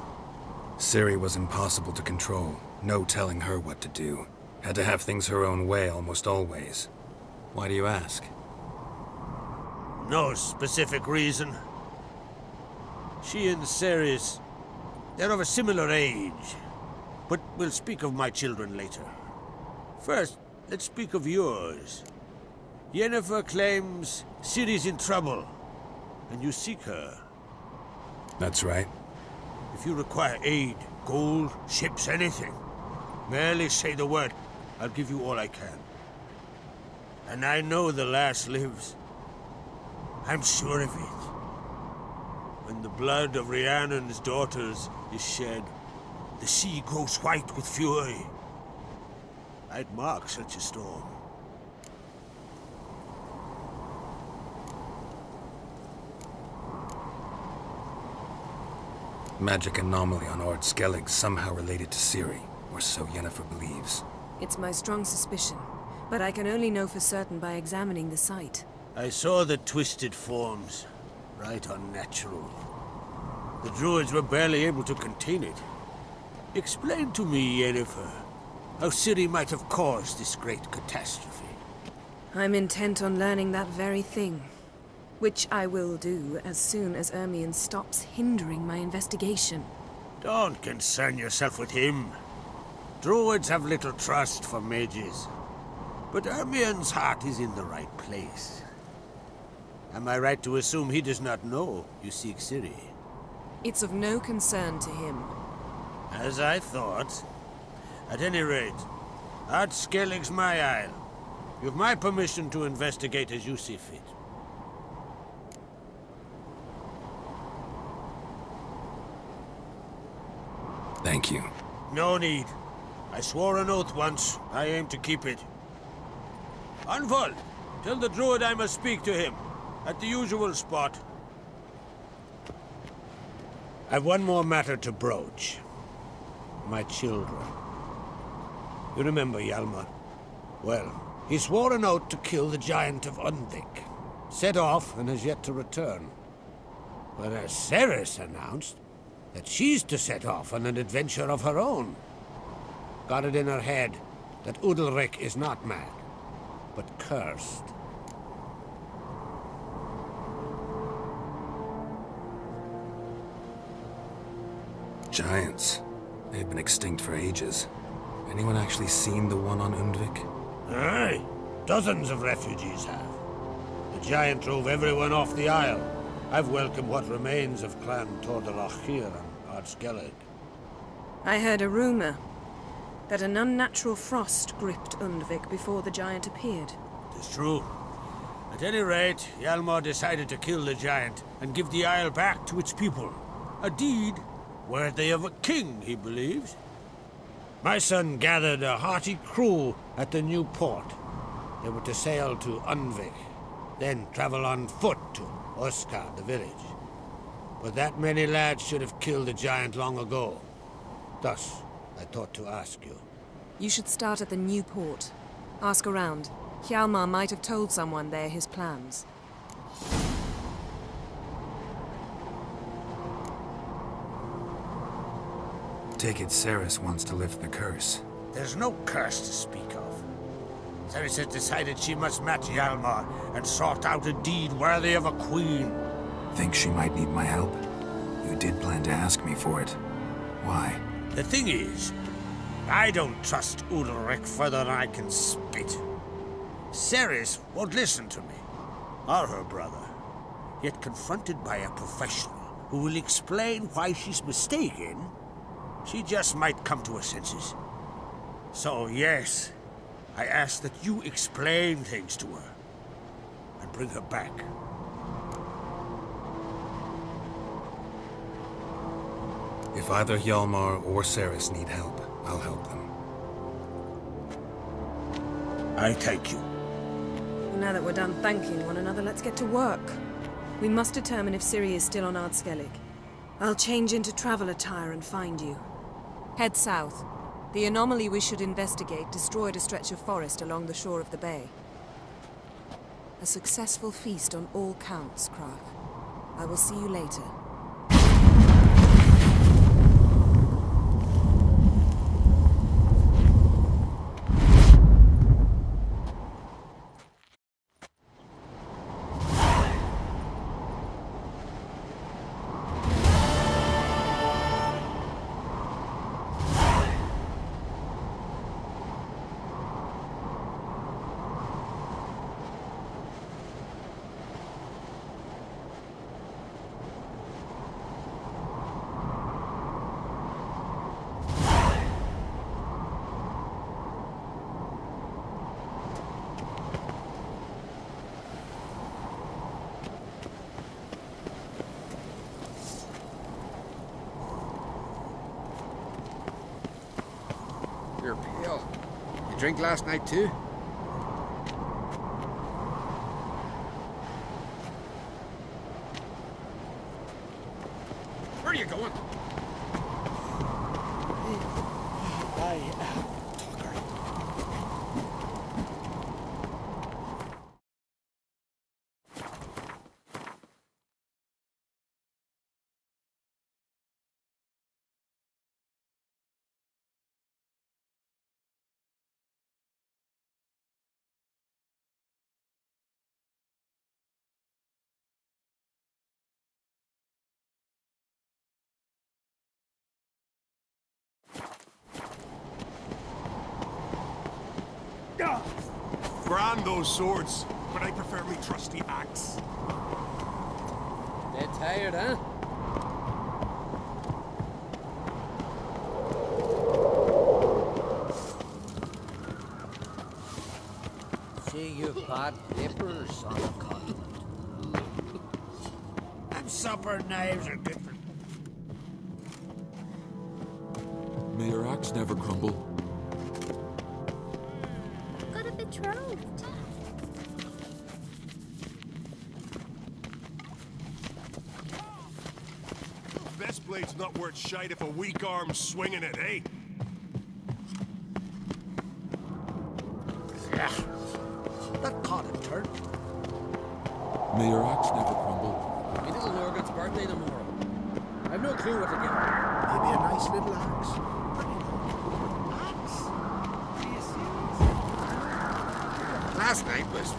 Ciri was impossible to control. No telling her what to do. Had to have things her own way almost always. Why do you ask? No specific reason. She and Ceres, they're of a similar age. But we'll speak of my children later. First, let's speak of yours. Yennefer claims Ciri's in trouble, and you seek her. That's right. If you require aid, gold, ships, anything, merely say the word. I'll give you all I can. And I know the lass lives. I'm sure of it. When the blood of Rhiannon's daughters is shed, the sea grows white with fury. I'd mark such a storm. Magic anomaly on Ord Skellig somehow related to Ciri, or so Yennefer believes. It's my strong suspicion, but I can only know for certain by examining the site. I saw the twisted forms. Right unnatural. The druids were barely able to contain it. Explain to me, Yennefer, how Ciri might have caused this great catastrophe. I'm intent on learning that very thing, which I will do as soon as Ermion stops hindering my investigation. Don't concern yourself with him. Druids have little trust for mages. But Ermion's heart is in the right place. Am I right to assume he does not know you seek Ciri? It's of no concern to him. As I thought. At any rate, Ord Skellig's my isle. You've my permission to investigate as you see fit. Thank you. No need. I swore an oath once. I aim to keep it. Unfold! Tell the druid I must speak to him. At the usual spot. I've one more matter to broach. My children. You remember Hjalmar? Well, he swore an oath to kill the giant of Undvik. Set off and has yet to return. Whereas Ceres announced that she's to set off on an adventure of her own. Got it in her head that Udalric is not mad, but cursed. Giants. They've been extinct for ages. Anyone actually seen the one on Undvik? Aye. Dozens of refugees have. The giant drove everyone off the isle. I've welcomed what remains of Clan Tordarach here on Ord Skellig. I heard a rumor that an unnatural frost gripped Undvik before the giant appeared. It's true. At any rate, Hjalmar decided to kill the giant and give the isle back to its people. A deed worthy of a king, he believes. My son gathered a hearty crew at the new port. They were to sail to Undvik, then travel on foot to Oskar, the village. But that many lads should have killed the giant long ago. Thus, I thought to ask you. You should start at the new port. Ask around. Hjalmar might have told someone there his plans. Take it Ceres wants to lift the curse. There's no curse to speak of. Ceres has decided she must match Hjalmar and sort out a deed worthy of a queen. Think she might need my help? You did plan to ask me for it. Why? The thing is, I don't trust Ulrich further than I can spit. Ceres won't listen to me, or her brother. Yet confronted by a professional who will explain why she's mistaken, she just might come to her senses. So yes, I ask that you explain things to her and bring her back. If either Hjalmar or Ceres need help, I'll help them. I thank you. Well, now that we're done thanking one another, let's get to work. We must determine if Ciri is still on Ardskellig. I'll change into travel attire and find you. Head south. The anomaly we should investigate destroyed a stretch of forest along the shore of the bay. A successful feast on all counts, Krak. I will see you later. You're pale. You drink last night too? Where are you going? Grand those swords, but I prefer me trusty axe. They're tired, huh? See, you've bad papers on the continent. And supper knives are different. May your axe never crumble. Got a betrothed. Best blade's not worth shite if a weak arm's swinging it, eh? Yeah. That caught a turn. May your axe never crumble. My little Morgan's birthday tomorrow. I've no clue what to get. Maybe a nice little axe. Last night was...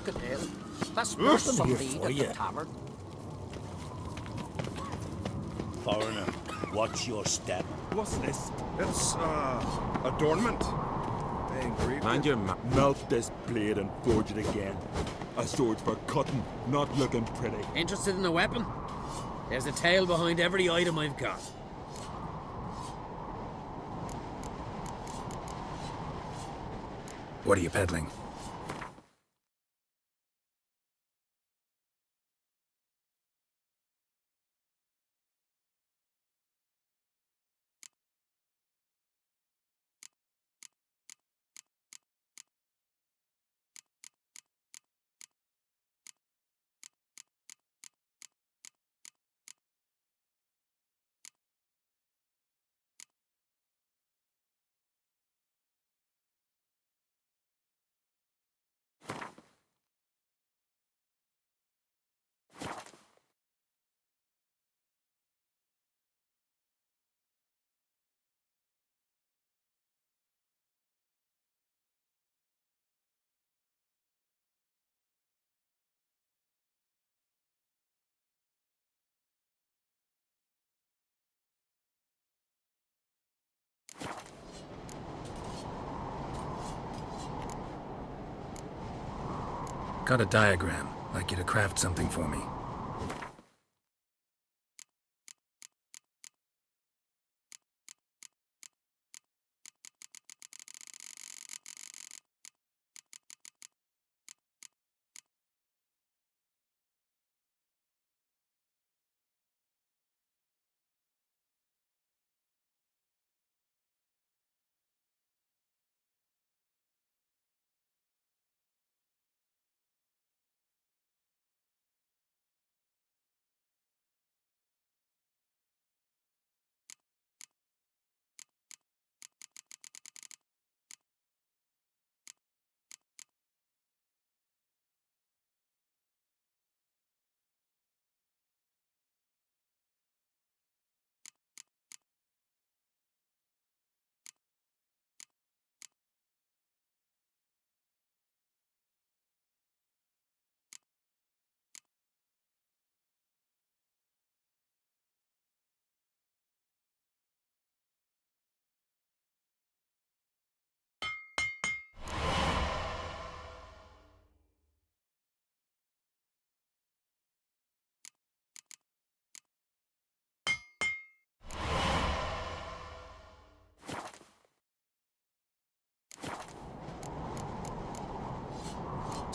looking ill. That's nothing but lead at the tavern. Foreigner, watch your step. What's this? It's, adornment. They engraved Mind your melt this blade and forge it again. A sword for cutting, not looking pretty. Interested in a weapon? There's a tale behind every item I've got. What are you peddling? Got a diagram. Like you to craft something for me.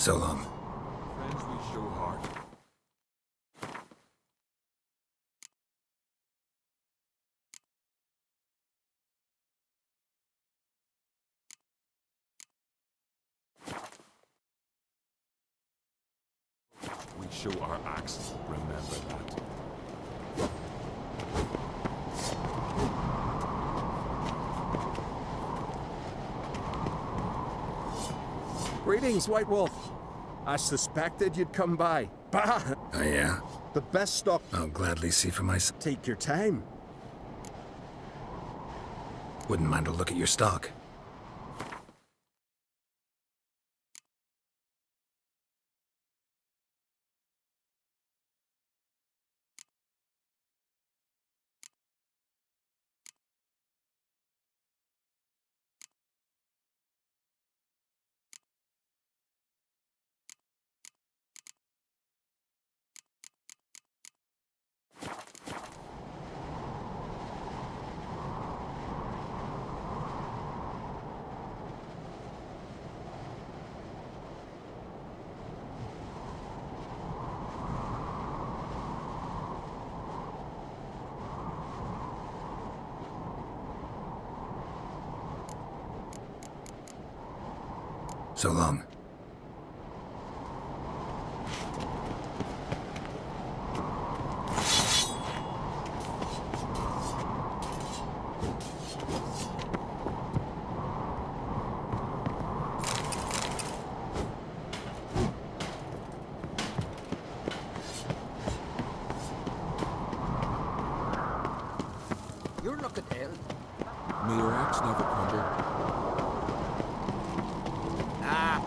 So long. Friends we show heart. We show our acts. Remember that. Greetings, White Wolf. I suspected you'd come by. Bah! Oh, yeah? The best stock. I'll gladly see for myself. Take your time. Wouldn't mind a look at your stock. So long. You're looking ill. May your axe never crumble. Ah,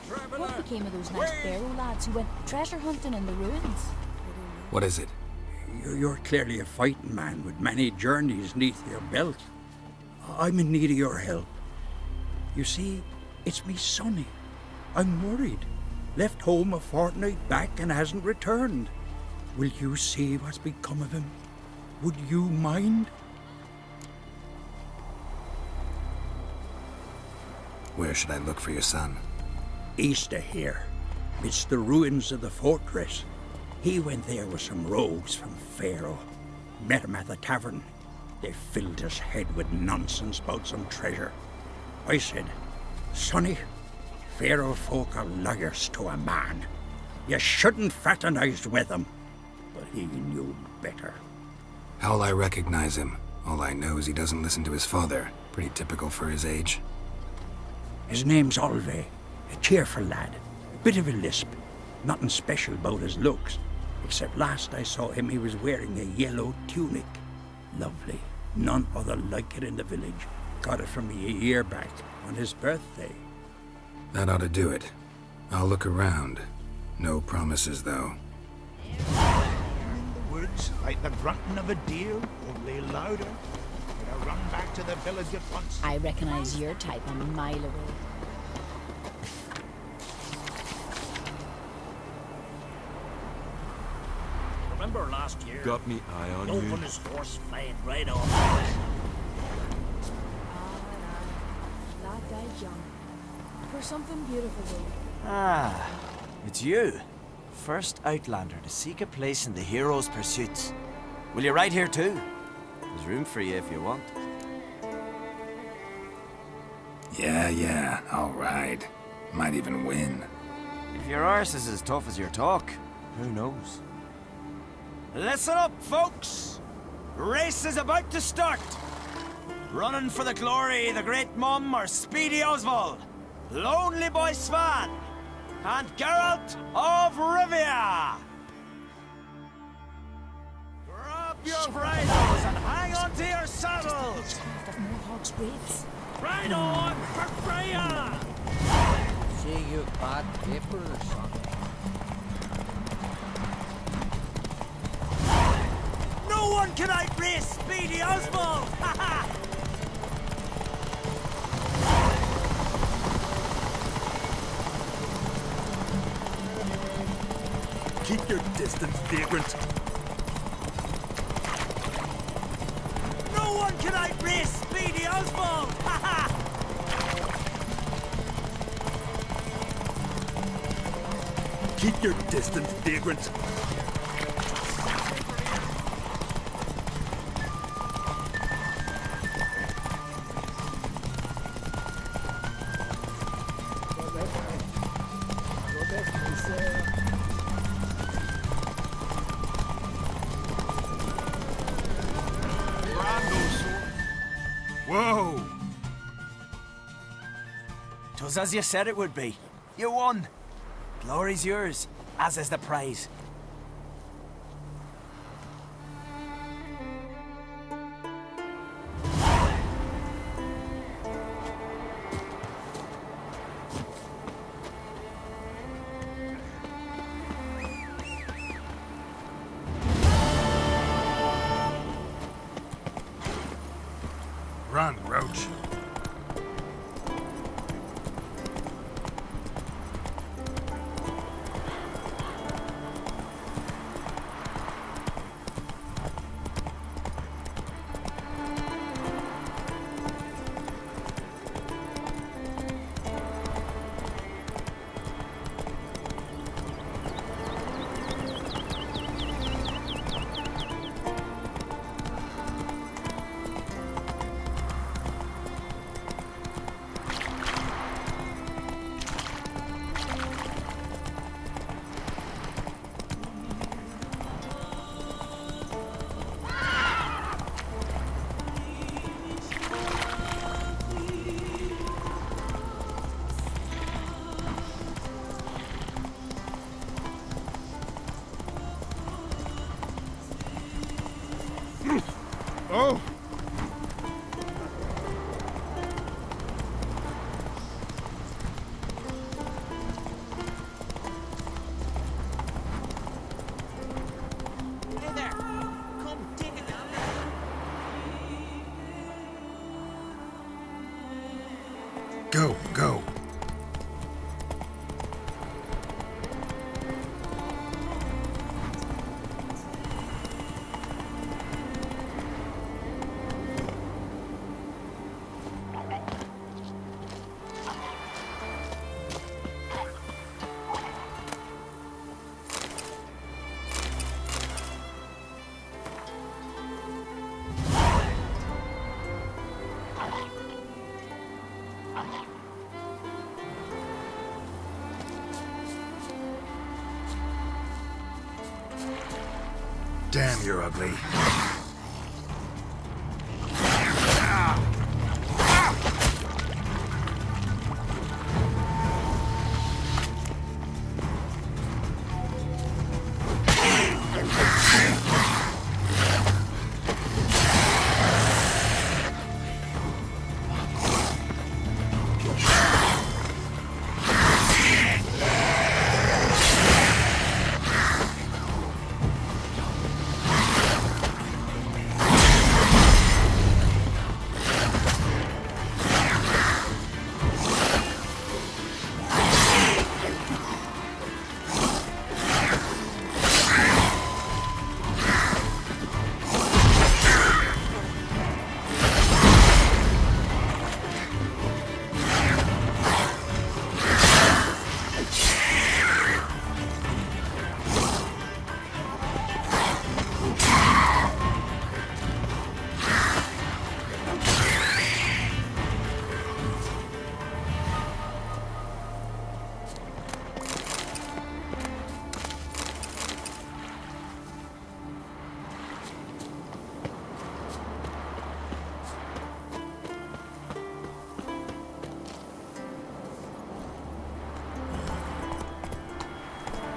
What became of those nice Barrow lads who went treasure hunting in the ruins? What is it? You're clearly a fighting man with many journeys neath your belt. I'm in need of your help. You see, it's me Sonny. I'm worried. Left home a fortnight back and hasn't returned. Will you see what's become of him? Would you mind? Where should I look for your son? East of here. It's the ruins of the fortress. He went there with some rogues from Pharaoh. Met him at the tavern. They filled his head with nonsense about some treasure. I said, Sonny, Pharaoh folk are liars to a man. You shouldn't fraternize with them. But he knew better. How'll I recognize him? All I know is he doesn't listen to his father. Pretty typical for his age. His name's Olve. A cheerful lad. A bit of a lisp. Nothing special about his looks. Except last I saw him, he was wearing a yellow tunic. Lovely. None other like it in the village. Got it from me a year back, on his birthday. That ought to do it. I'll look around. No promises, though. In the woods, like the grunting of a deer, only louder. Gonna run back to the village at once. I recognize your type a mile away. Remember last year? Got me eye on Open you. his horse flying right off. Lad died young. For something beautiful, though. Ah, it's you. First Outlander to seek a place in the hero's pursuits. Will you ride here too? There's room for you if you want. Yeah, I'll ride. Might even win. If your arse is as tough as your talk, who knows? Listen up, folks! Race is about to start! Running for the glory, the Great Mum or Speedy Oswald, Lonely Boy Svan, and Geralt of Rivia! Grab your bridles and hang on to your saddles! Mohawk's raids. Ride on for Freya! See you bad paper or something. No one can outrace Speedy Oswald! Ha ha! Keep your distance, vagrant. No one can outrace Speedy Oswald! Ha ha! Keep your distance, vagrant. Whoa! 'Twas as you said it would be. You won. Glory's yours, as is the prize. Run, Roach. Oh! Go, go. Damn, you're ugly.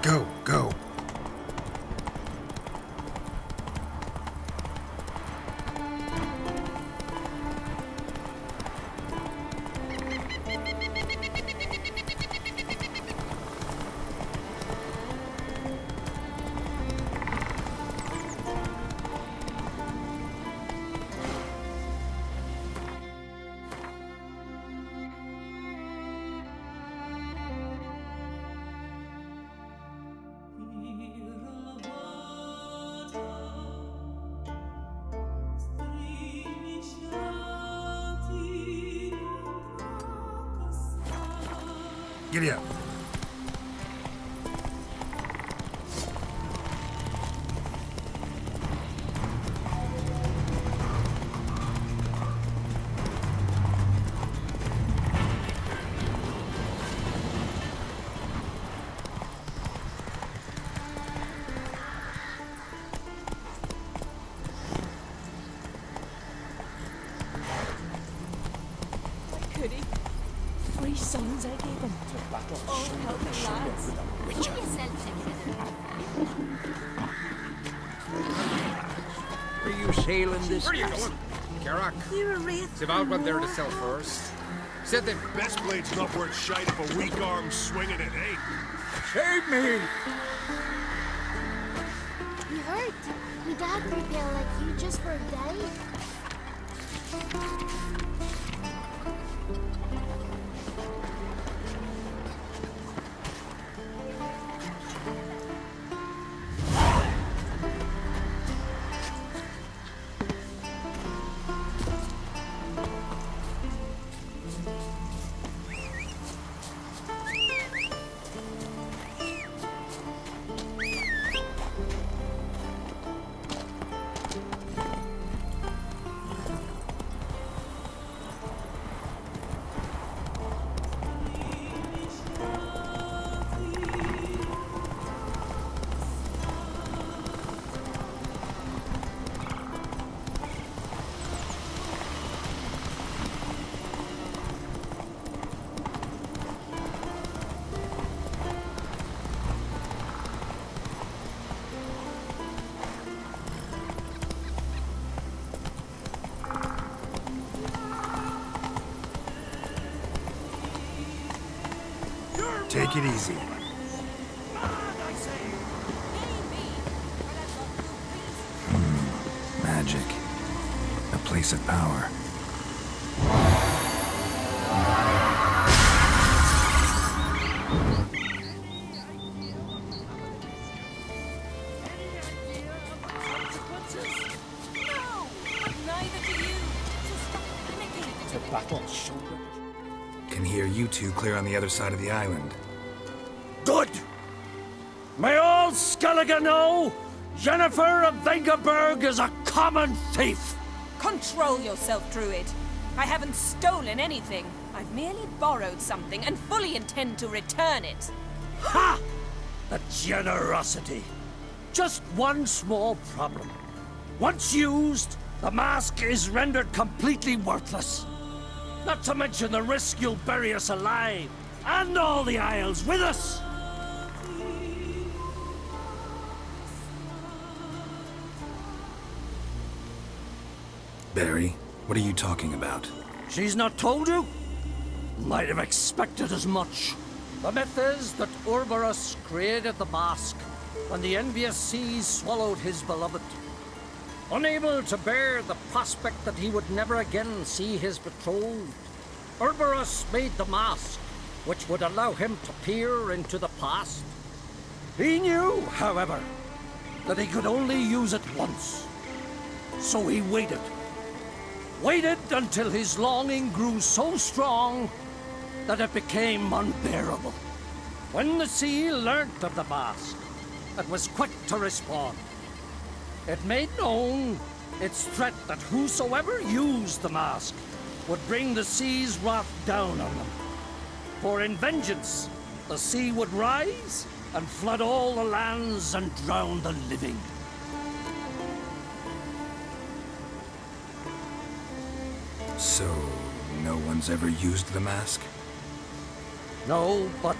Go, go. Giddy up. Could he? 3 sons I gave him. Oh, helping lads. Put yourself together. Are you sailing this? Where are you going? Carrack. You're a wraith. Sival went there to sell first. Said that Best blade's not worth shite if a weak arm swinging it, eh? Save me! You hurt? My dad prepared like you just for a day. Take it easy. Magic. A place of power. battle shoulder. Can hear you two clear on the other side of the island. Good! May all Skellige know Jennifer of Vengerberg is a common thief! Control yourself, Druid. I haven't stolen anything. I've merely borrowed something and fully intend to return it. Ha! The generosity. Just one small problem. Once used, the mask is rendered completely worthless. Not to mention the risk you'll bury us alive, and all the Isles with us! Barry, what are you talking about? She's not told you? Might have expected as much. The myth is that Ouroboros created the mask when the envious seas swallowed his beloved. Unable to bear the prospect that he would never again see his betrothed, Ouroboros made the mask, which would allow him to peer into the past. He knew, however, that he could only use it once. So he waited. Waited until his longing grew so strong that it became unbearable. When the sea learnt of the mask, it was quick to respond. It made known its threat that whosoever used the mask would bring the sea's wrath down on them. For in vengeance, the sea would rise and flood all the lands and drown the living. So, no one's ever used the mask? No, but...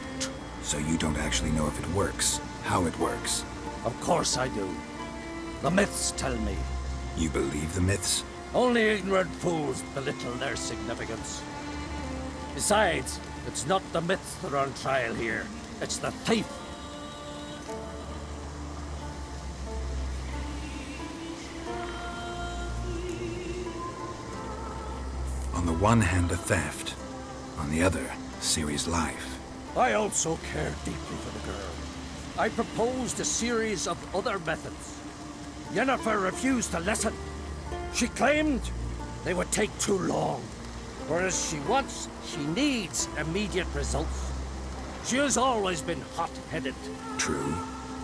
So you don't actually know if it works, how it works? Of course I do. The myths tell me. You believe the myths? Only ignorant fools belittle their significance. Besides, it's not the myths that are on trial here. It's the thief. On the one hand, a theft. On the other, Ciri's life. I also care deeply for the girl. I proposed a series of other methods. Yennefer refused to listen. She claimed they would take too long. Whereas she needs immediate results. She has always been hot-headed. True.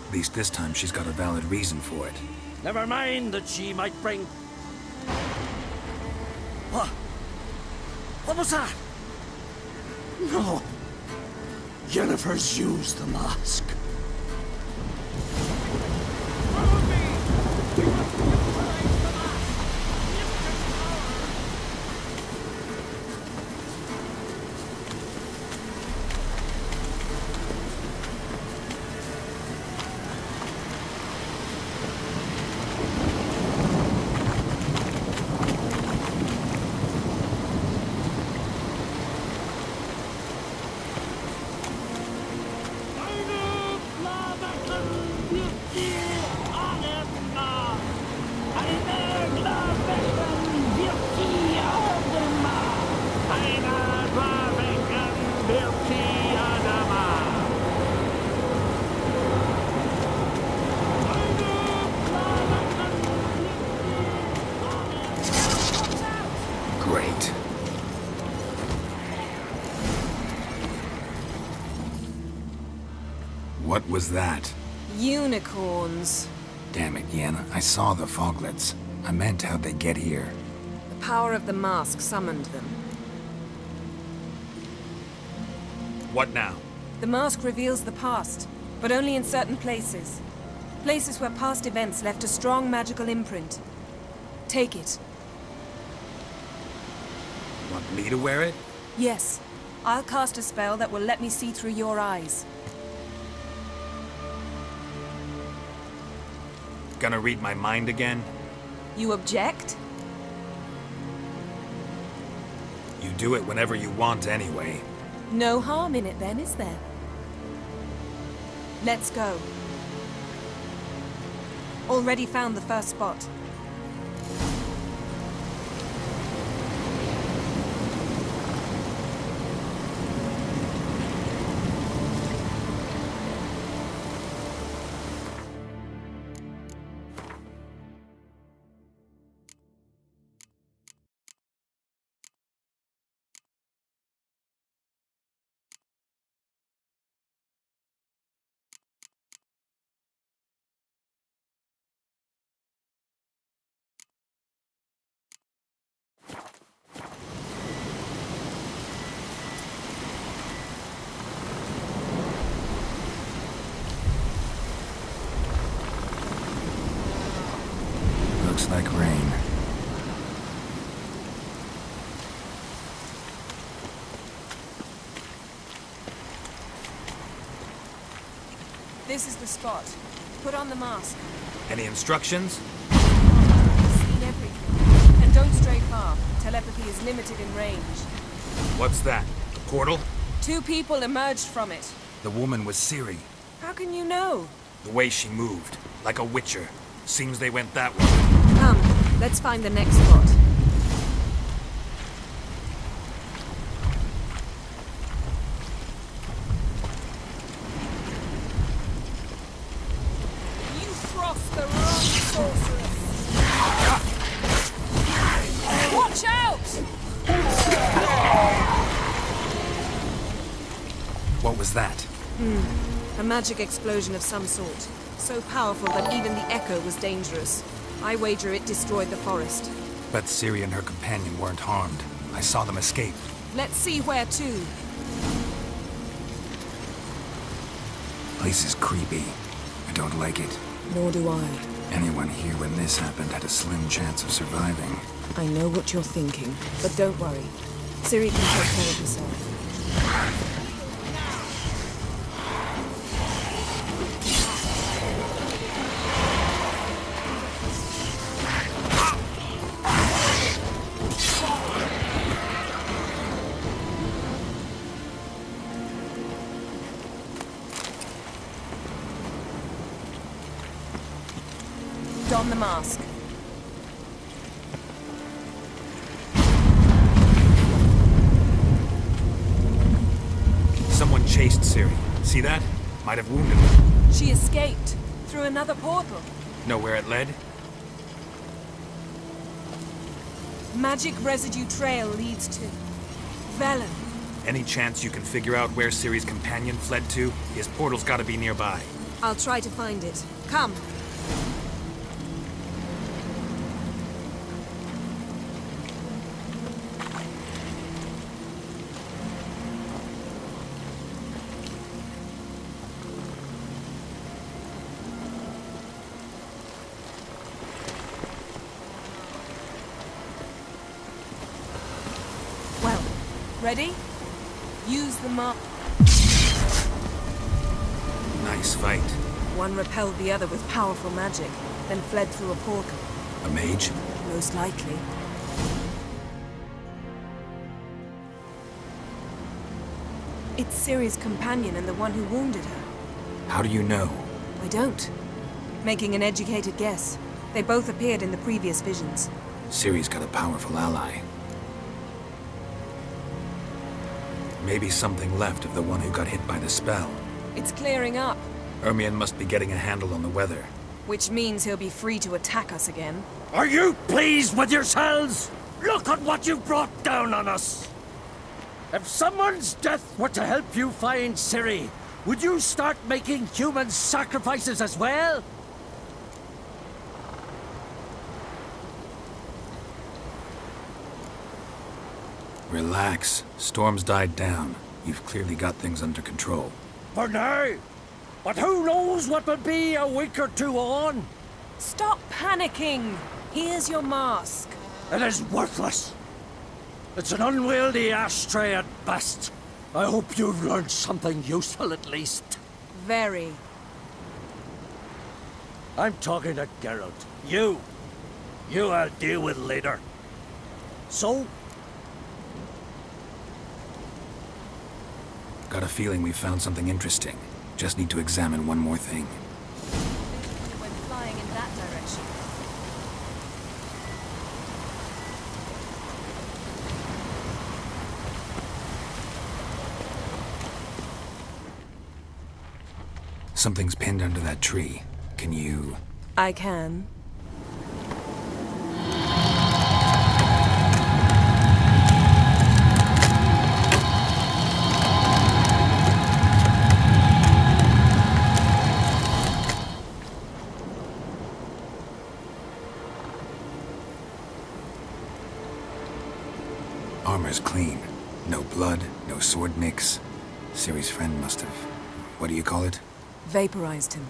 At least this time she's got a valid reason for it. Never mind that she might bring... What? What was that? No. Yennefer's used the mask. Great. What was that? Unicorns. Damn it, Yen. I saw the foglets. I meant how'd they get here. The power of the mask summoned them. What now? The mask reveals the past, but only in certain places. Places where past events left a strong magical imprint. Take it. Want me to wear it? Yes. I'll cast a spell that will let me see through your eyes. Gonna read my mind again? You object? You do it whenever you want anyway. No harm in it then, is there? Let's go. Already found the first spot. rain. This is the spot. Put on the mask. Any instructions? Seen everything. And don't stray far. Telepathy is limited in range. What's that? A portal? 2 people emerged from it. The woman was Ciri. How can you know? The way she moved, like a witcher. Seems they went that way. Come, let's find the next spot. You crossed the wrong sorceress. Watch out! What was that? A magic explosion of some sort. So powerful that even the echo was dangerous. I wager it destroyed the forest. But Ciri and her companion weren't harmed. I saw them escape. Let's see where to. Place is creepy. I don't like it. Nor do I. Anyone here when this happened had a slim chance of surviving. I know what you're thinking, but don't worry. Ciri can take care of herself. Don the mask. Someone chased Ciri. See that? Might have wounded her. She escaped through another portal. Know where it led? Magic residue trail leads to Velen. Any chance you can figure out where Ciri's companion fled to? His portal's gotta be nearby. I'll try to find it. Come. Well, ready? Use the mark. Nice fight. One repelled the other with powerful magic, then fled through a portal. A mage? Most likely. It's Ciri's companion and the one who wounded her. How do you know? I don't. Making an educated guess. They both appeared in the previous visions. Ciri's got a powerful ally. Maybe something left of the one who got hit by the spell. It's clearing up, Ermion must be getting a handle on the weather. which means he'll be free to attack us again. Are you pleased with yourselves? Look at what you've brought down on us! If someone's death were to help you find Ciri, would you start making human sacrifices as well? Relax. Storm's died down. You've clearly got things under control. For now. But who knows what will be a week or two on? Stop panicking! Here's your mask. It is worthless. It's an unwieldy ashtray at best. I hope you've learned something useful at least. Very. I'm talking to Geralt. You I'll deal with later. So? Got a feeling we found something interesting. Just need to examine one more thing. When flying in that direction. Something's pinned under that tree. Can you... I can. Armor's clean. No blood, no sword nicks. Ciri's friend must have... What do you call it? Vaporized him.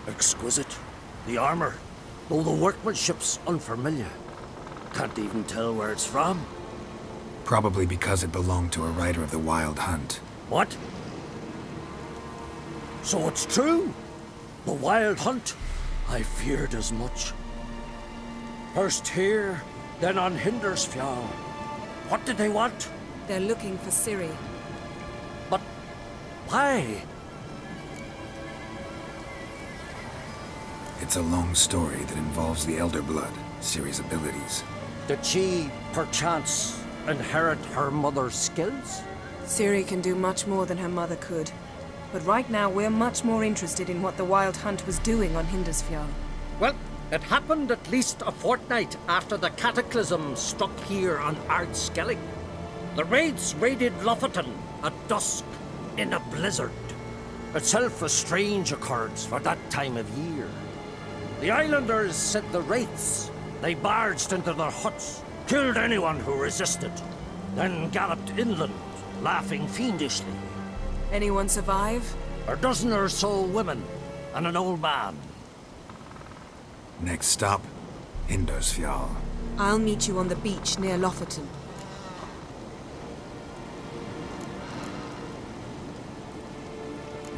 Exquisite. The armor. though the workmanship's unfamiliar. Can't even tell where it's from. Probably because it belonged to a rider of the Wild Hunt. What? So it's true? The Wild Hunt? I feared as much. First here, then on Hindersfjall. What did they want? They're looking for Ciri. But why? It's a long story that involves the Elder Blood, Ciri's abilities. Did she, perchance, inherit her mother's skills? Ciri can do much more than her mother could. But right now, we're much more interested in what the Wild Hunt was doing on Hindersfjall. Well, it happened at least a fortnight after the cataclysm struck here on Ardskellig. The raids raided Lofoten at dusk in a blizzard. Itself a strange occurrence for that time of year. The islanders sent the wraiths. They barged into their huts, killed anyone who resisted, then galloped inland, laughing fiendishly. Anyone survive? A dozen or so women, and an old man. Next stop, Hindersfjall. I'll meet you on the beach near Lofoten.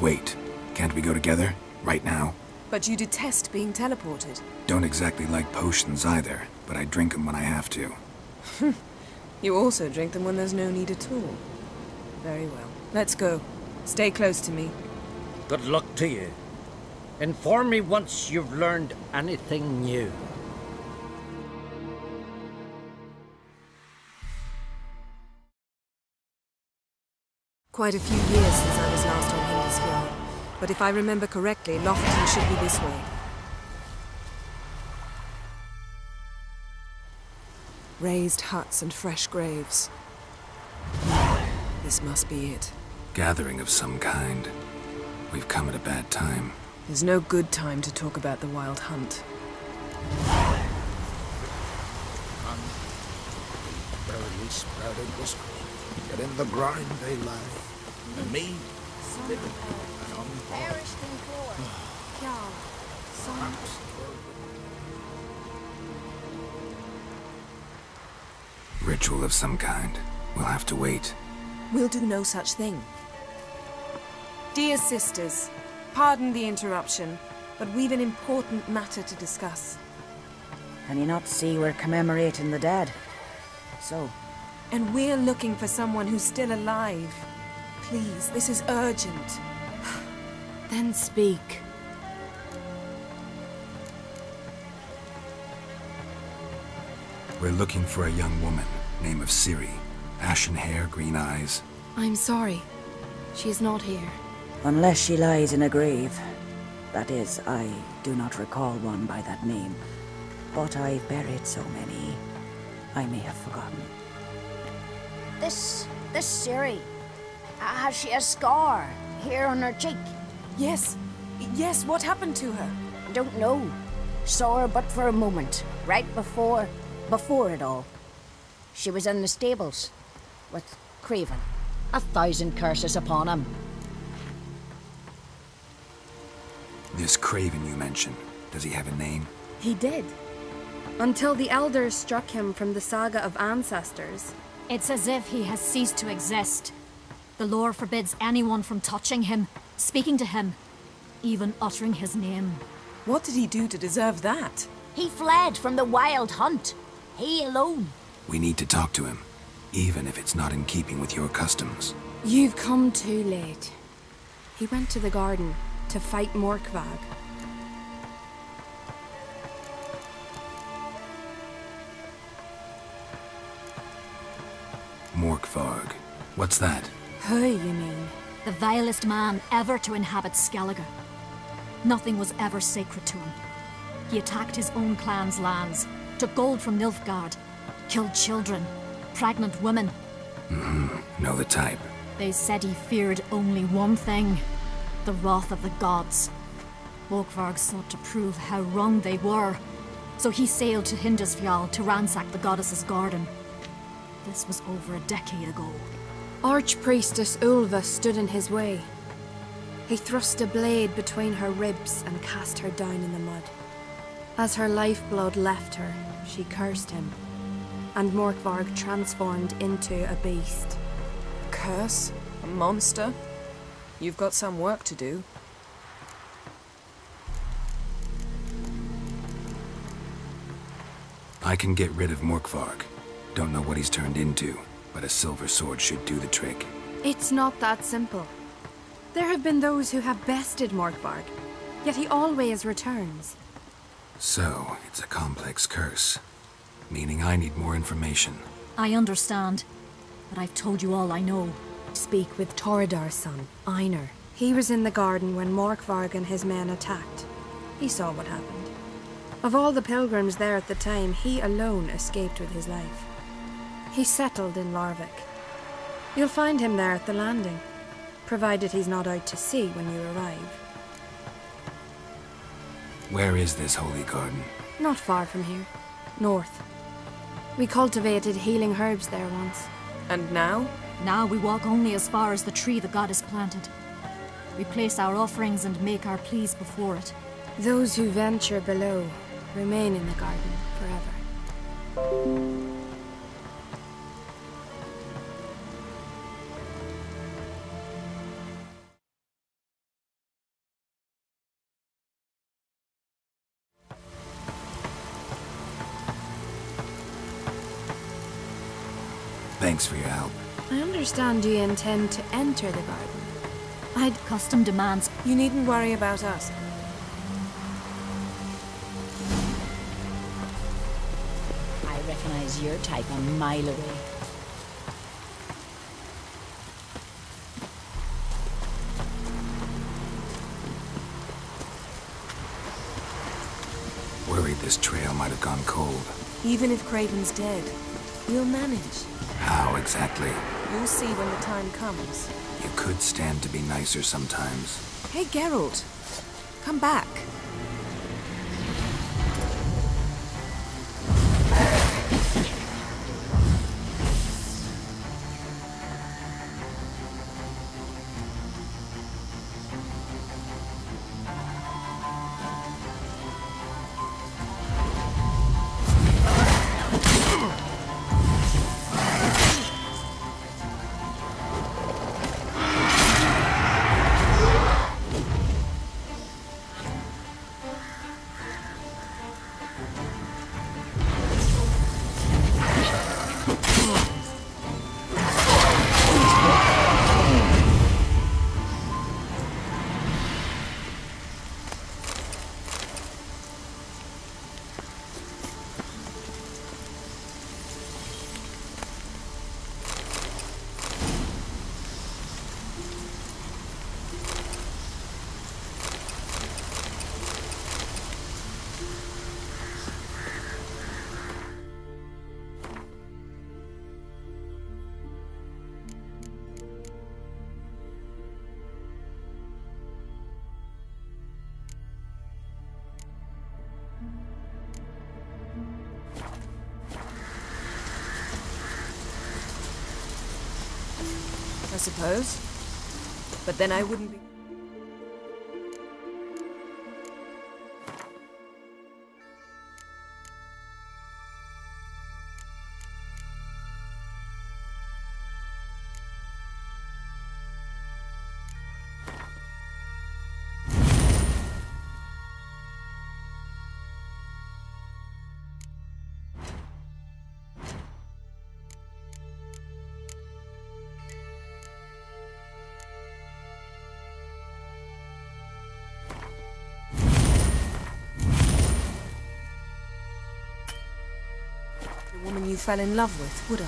Wait, can't we go together? Right now? But you detest being teleported. Don't exactly like potions either, but I drink them when I have to. You also drink them when there's no need at all. Very well. Let's go. Stay close to me. Good luck to you. Inform me once you've learned anything new. Quite a few years since I was last on Hindersfjall, but if I remember correctly, Lofoten should be this way. Raised huts and fresh graves. This must be it. Gathering of some kind. We've come at a bad time. There's no good time to talk about the Wild Hunt. Barely sprouted whiskers, yet in the grind they lie. And me, living and Perished in war. Kjall, son. Ritual of some kind. We'll have to wait. We'll do no such thing. Dear sisters, pardon the interruption, but we've an important matter to discuss. Can you not see we're commemorating the dead? So? And we're looking for someone who's still alive. Please, this is urgent. Then speak. We're looking for a young woman, name of Ciri. Ashen hair, green eyes. I'm sorry. She is not here. Unless she lies in a grave. That is, I do not recall one by that name. But I've buried so many, I may have forgotten. This Ciri, has she a scar here on her cheek? Yes. Yes, what happened to her? I don't know. Saw her but for a moment, right before it all. She was in the stables with Craven. 1,000 curses upon him. This Craven you mentioned, does he have a name? He did. Until the elders struck him from the saga of ancestors. It's as if he has ceased to exist. The lore forbids anyone from touching him, speaking to him, even uttering his name. What did he do to deserve that? He fled from the Wild Hunt. He alone. We need to talk to him, even if it's not in keeping with your customs. You've come too late. He went to the garden to fight Morkvag. Morkvarg. What's that? Who, you mean? The vilest man ever to inhabit Skellige. Nothing was ever sacred to him. He attacked his own clan's lands, took gold from Nilfgaard, killed children, pregnant women. Know the type. They said he feared only one thing, the wrath of the gods. Morkvarg sought to prove how wrong they were, so he sailed to Hindersfjall to ransack the goddess's garden. This was over a decade ago. Archpriestess Ulva stood in his way. He thrust a blade between her ribs and cast her down in the mud. As her lifeblood left her, she cursed him, and Morkvarg transformed into a beast. Curse? A monster? You've got some work to do. I can get rid of Morkvarg. Don't know what he's turned into, but a silver sword should do the trick. It's not that simple. There have been those who have bested Morkvarg, yet he always returns. So, it's a complex curse. Meaning I need more information. I understand, but I've told you all I know. Speak with Torridar's son, Einar. He was in the garden when Morkvarg and his men attacked. He saw what happened. Of all the pilgrims there at the time, he alone escaped with his life. He settled in Larvik. You'll find him there at the landing, provided he's not out to sea when you arrive. Where is this holy garden? Not far from here. North. We cultivated healing herbs there once. And now? Now we walk only as far as the tree the goddess planted. We place our offerings and make our pleas before it. Those who venture below remain in the garden forever. Thanks for your help. I understand you intend to enter the garden. I'd custom demands. You needn't worry about us. I recognize your type a mile away. Worried this trail might have gone cold. Even if Craven's dead, we'll manage. How exactly? You'll see when the time comes. You could stand to be nicer sometimes. Hey, Geralt. Come back. I suppose. But then I wouldn't be... The woman you fell in love with, would I?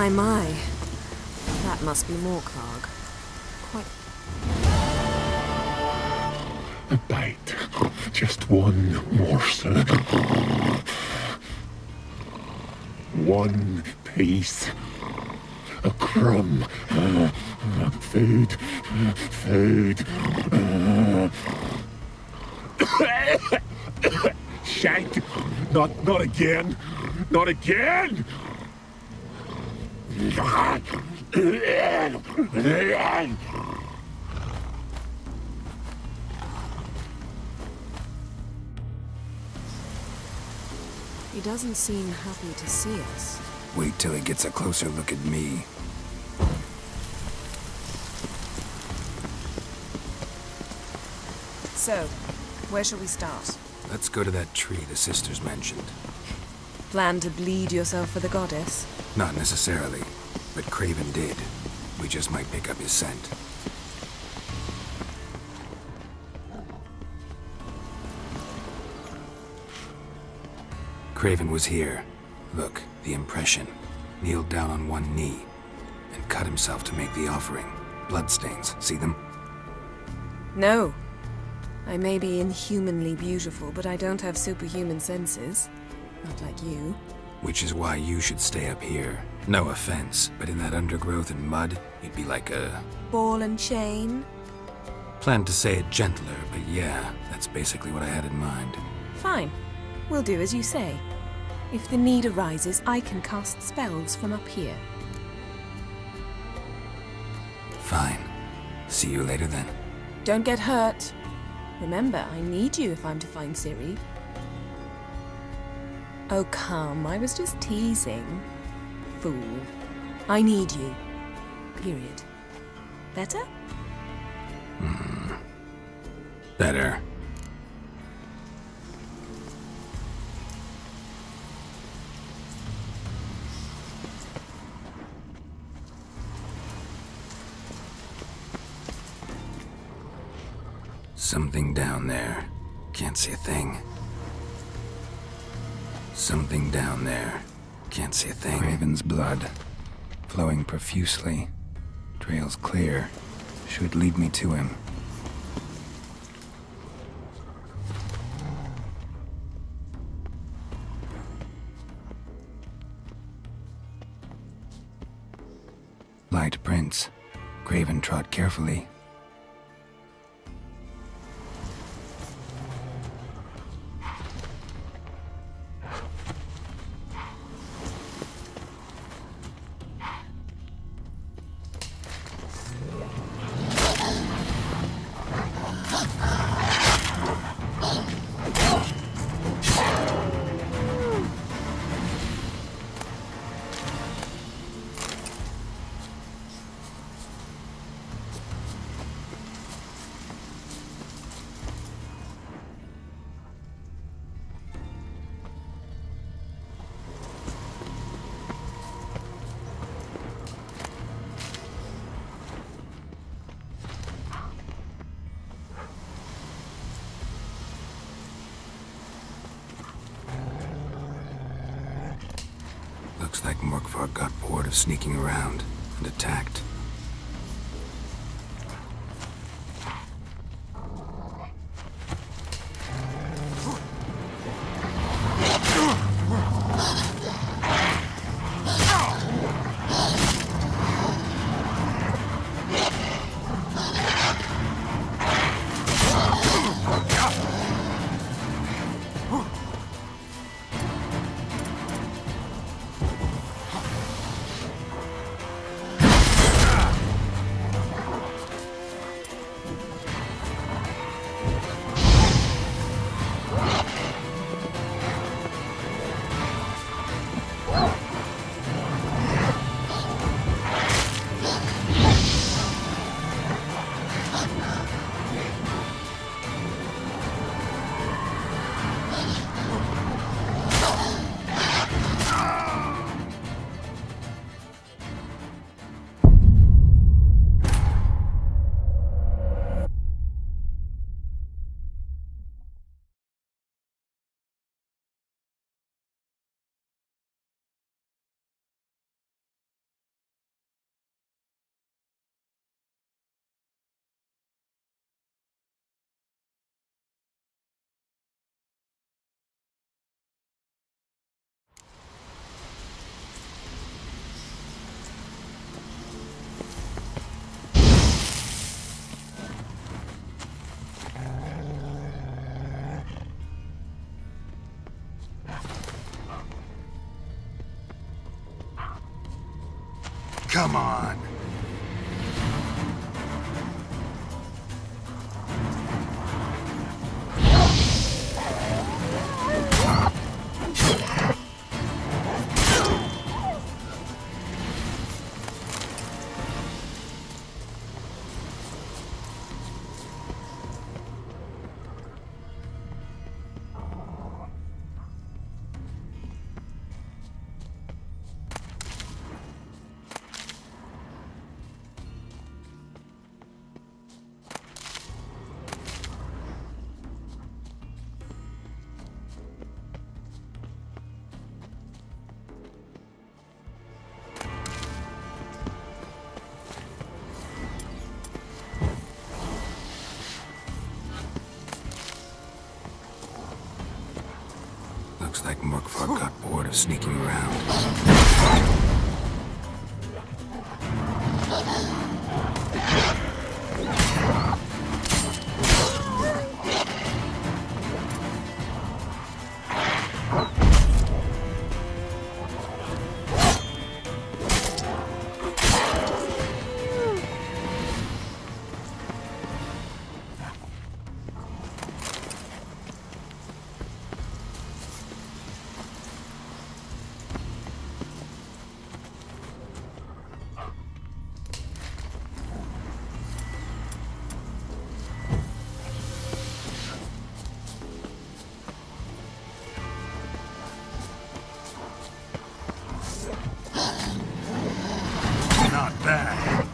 My. That must be Morkvarg. Quite... A bite. Just one morsel. One piece. A crumb. Food. Food. Shank. Not again. Not again. He doesn't seem happy to see us. Wait till he gets a closer look at me. So, where shall we start? Let's go to that tree the sisters mentioned. Plan to bleed yourself for the goddess? Not necessarily, but Craven did. We just might pick up his scent. Craven was here. Look, the impression. Kneeled down on one knee and cut himself to make the offering. Bloodstains, see them? No. I may be inhumanly beautiful, but I don't have superhuman senses. Not like you. Which is why you should stay up here. No offense, but in that undergrowth and mud, you'd be like a... ball and chain? Planned to say it gentler, but yeah, that's basically what I had in mind. Fine. We'll do as you say. If the need arises, I can cast spells from up here. Fine. See you later then. Don't get hurt. Remember, I need you if I'm to find Ciri. Oh, come. I was just teasing. Fool. I need you. Period. Better? Better. Something down there. Can't see a thing. Something down there. Can't see a thing. Raven's blood. Flowing profusely. Trail's clear. Should lead me to him. Light prints. Craven trod carefully. Looks like Morkvar got bored of sneaking around and attacked. Come on. Looks like Morkvark got bored of sneaking around. Not bad.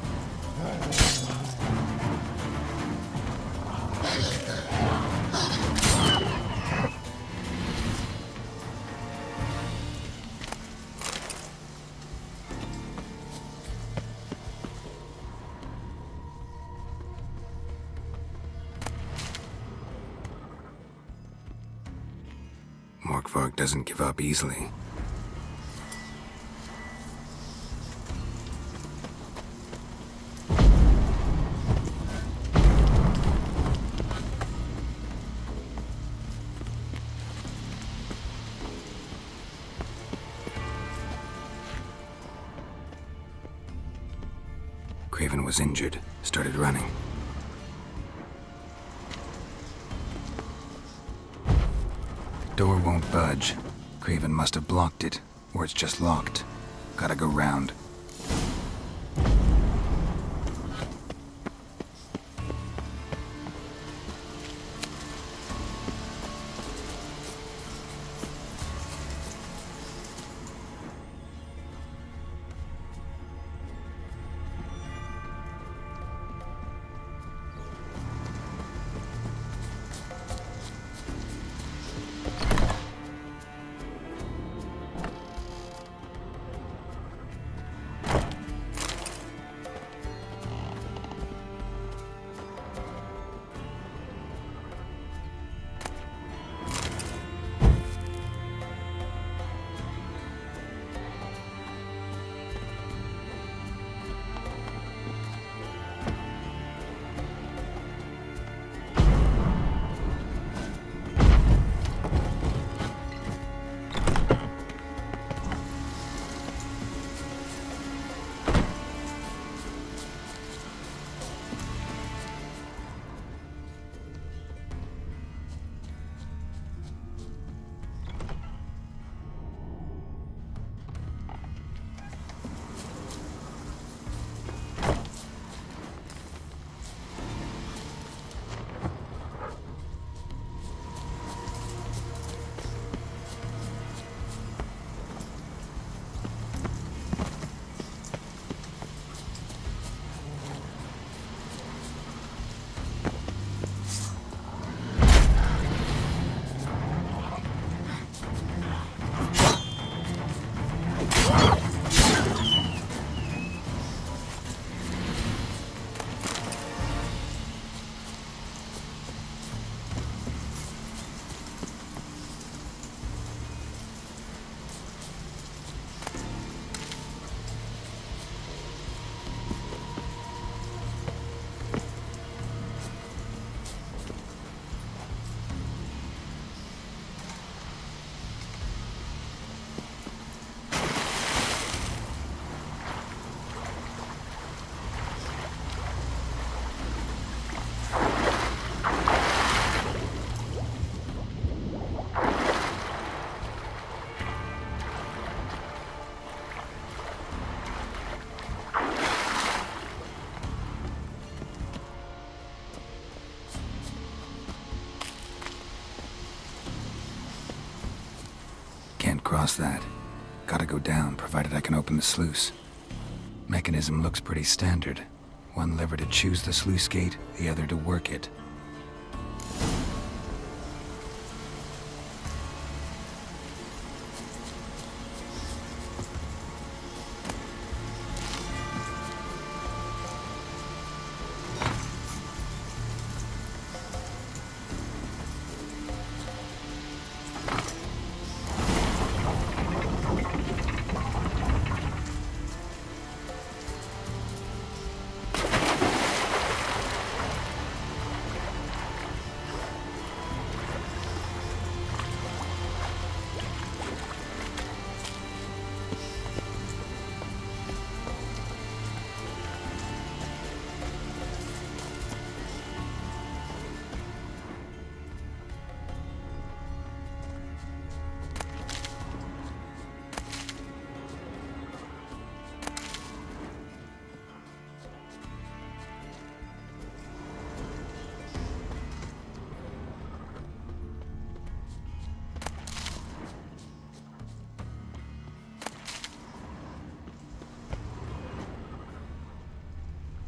Morkvark doesn't give up easily. Craven was injured, started running. Door won't budge. Craven must have blocked it, or it's just locked. Gotta go round. across that. Gotta go down, provided I can open the sluice. Mechanism looks pretty standard. One lever to choose the sluice gate, the other to work it.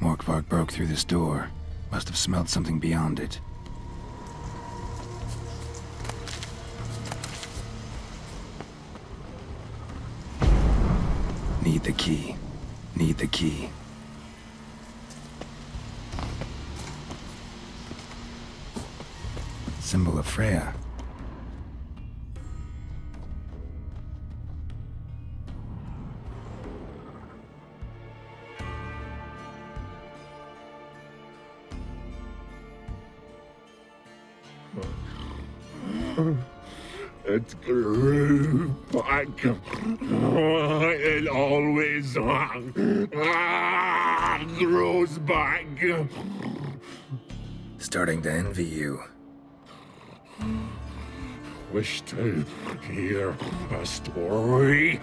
Morkvark broke through this door. Must have smelled something beyond it. Need the key. Need the key. Symbol of Freya. It grew back. It always grows back. Starting to envy you. Wish to hear a story.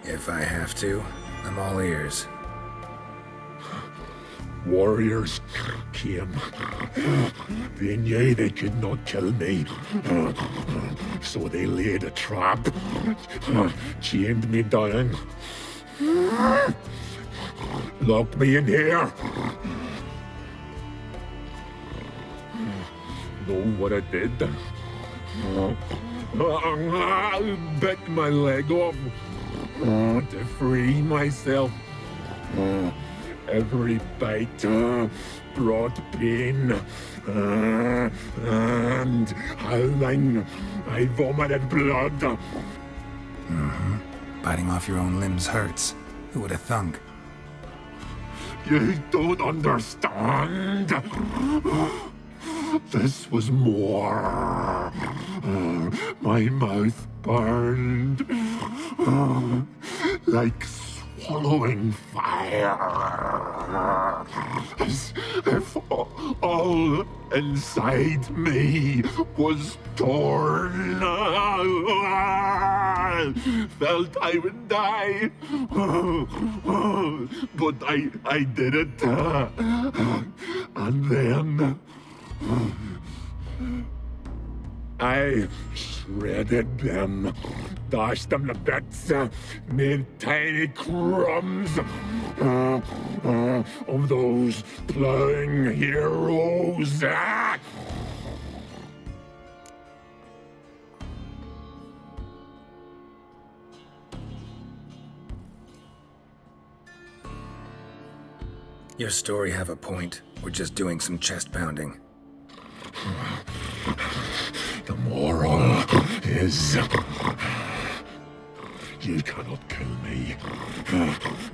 If I have to, I'm all ears. Warriors came. They knew they could not kill me. So they laid a trap. Chained me down. Locked me in here. Know what I did? Bit my leg off to free myself. Every bite brought pain, and howling, I vomited blood. Mm-hmm. Biting off your own limbs hurts. Who would have thunk? You don't understand. This was more. My mouth burned like swallowing fire, as if all inside me was torn. Felt I would die, but I did it. And then I shredded them, dashed them to bits, made tiny crumbs of those plowing heroes. Your story have a point. We're just doing some chest pounding. The moral is you cannot kill me,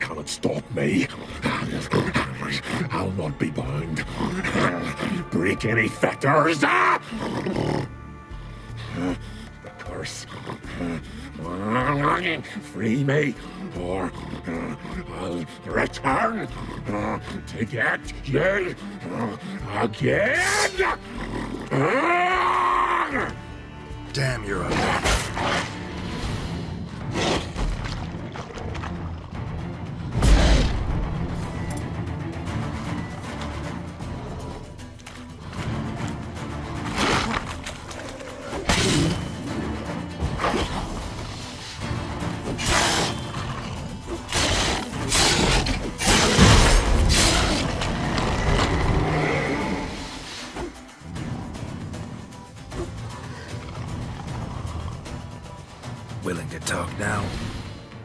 cannot stop me. I'll not be bound. Break any fetters. The curse. Free me, or I'll return to get you again. Damn, you're a man.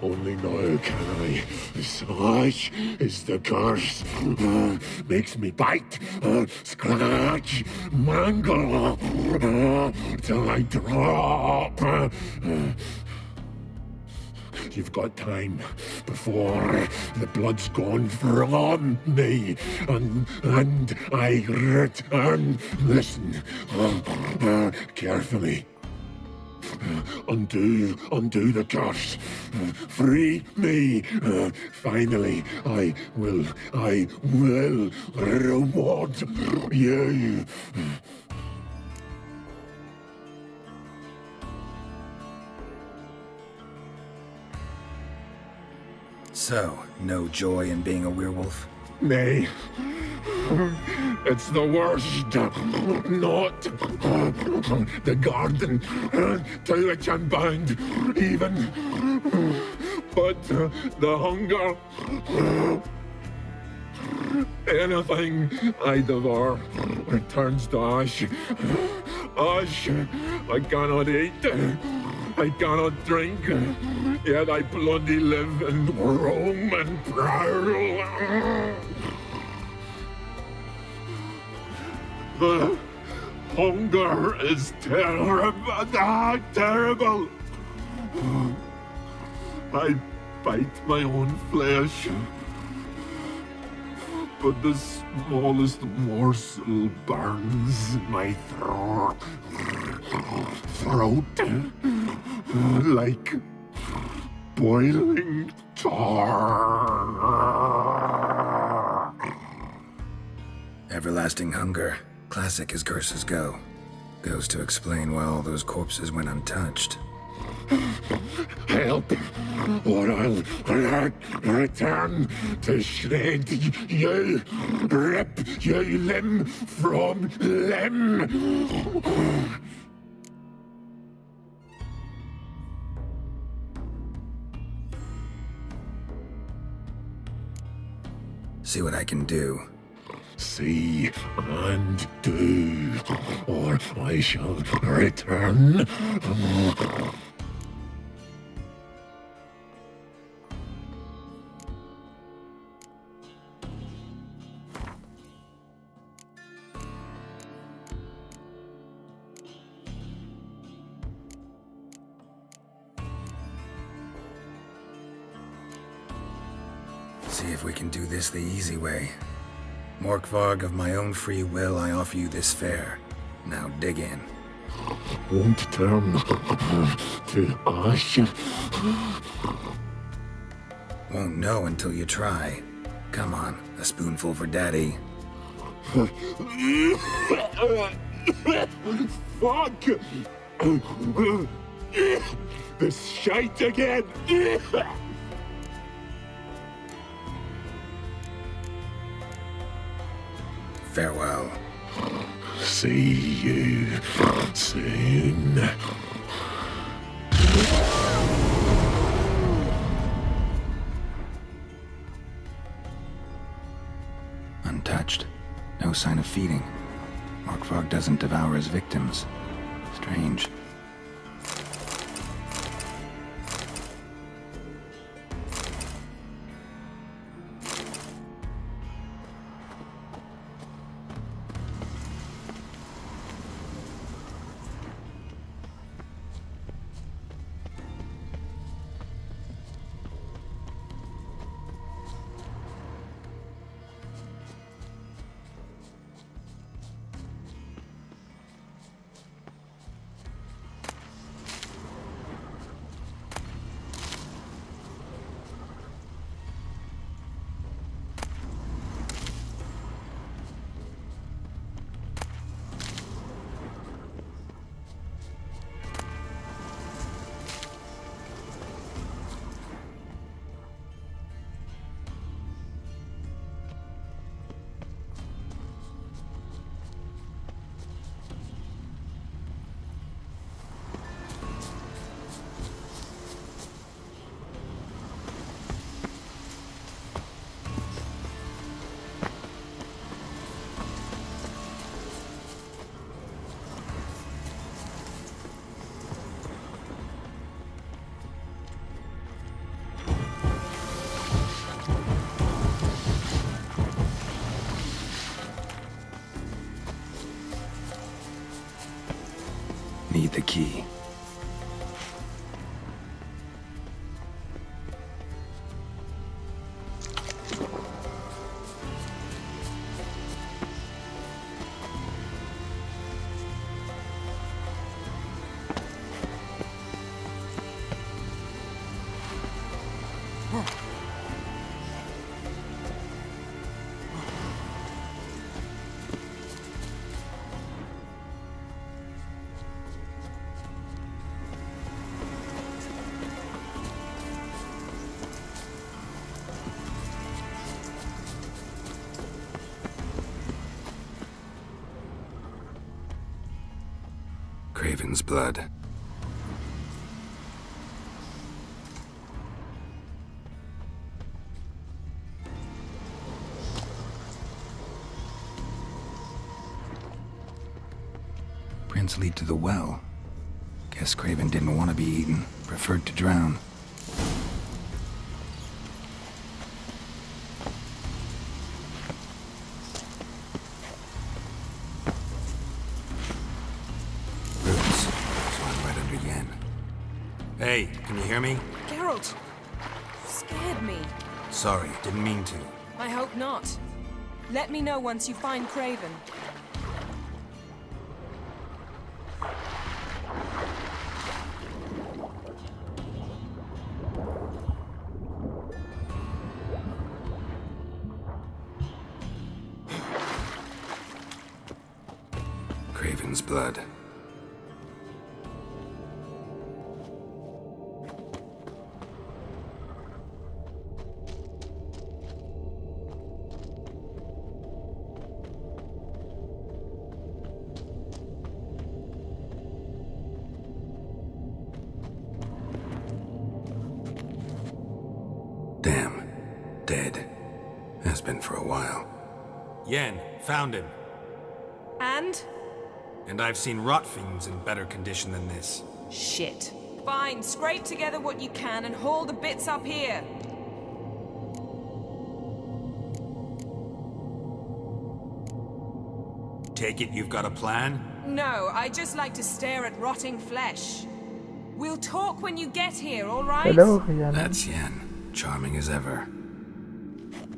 Only now can I. Such is the curse. Makes me bite, scratch, mangle, till I drop. You've got time before the blood's gone from me, and I return. Listen, carefully. Undo the curse. Free me. Finally, I will reward you. So, no joy in being a werewolf? Nay. It's the worst. Not the garden to which I'm bound, even. But the hunger. Anything I devour returns to ash. Ash I cannot eat. I cannot drink, yet I bloody live and roam and prowl. The hunger is terrible. I bite my own flesh, but the smallest morsel burns my throat like boiling tar. Everlasting hunger, classic as curses go. Goes to explain why all those corpses went untouched. Help, or I'll return to shred you, rip you limb from limb. See what I can do. See and do, or I shall return. See if we can do this the easy way. Morkvarg, of my own free will, I offer you this fare. Now dig in. Won't turn to ash. Won't know until you try. Come on, a spoonful for Daddy. Fuck! This shite again! Farewell. See you soon. Untouched. No sign of feeding. Morkvarg doesn't devour his victims. Strange. key. Craven's blood. Prints lead to the well. Guess Craven didn't want to be eaten, preferred to drown. Hey, can you hear me? Geralt! You scared me. Sorry, didn't mean to. I hope not. Let me know once you find Craven. Craven's blood. Damn. Dead. Has been for a while. Yen, found him. And? And I've seen rot fiends in better condition than this. Shit. Fine, scrape together what you can and haul the bits up here. Take it you've got a plan? No, I just like to stare at rotting flesh. We'll talk when you get here, all right? Hello, Rihanna. That's Yen. Charming as ever.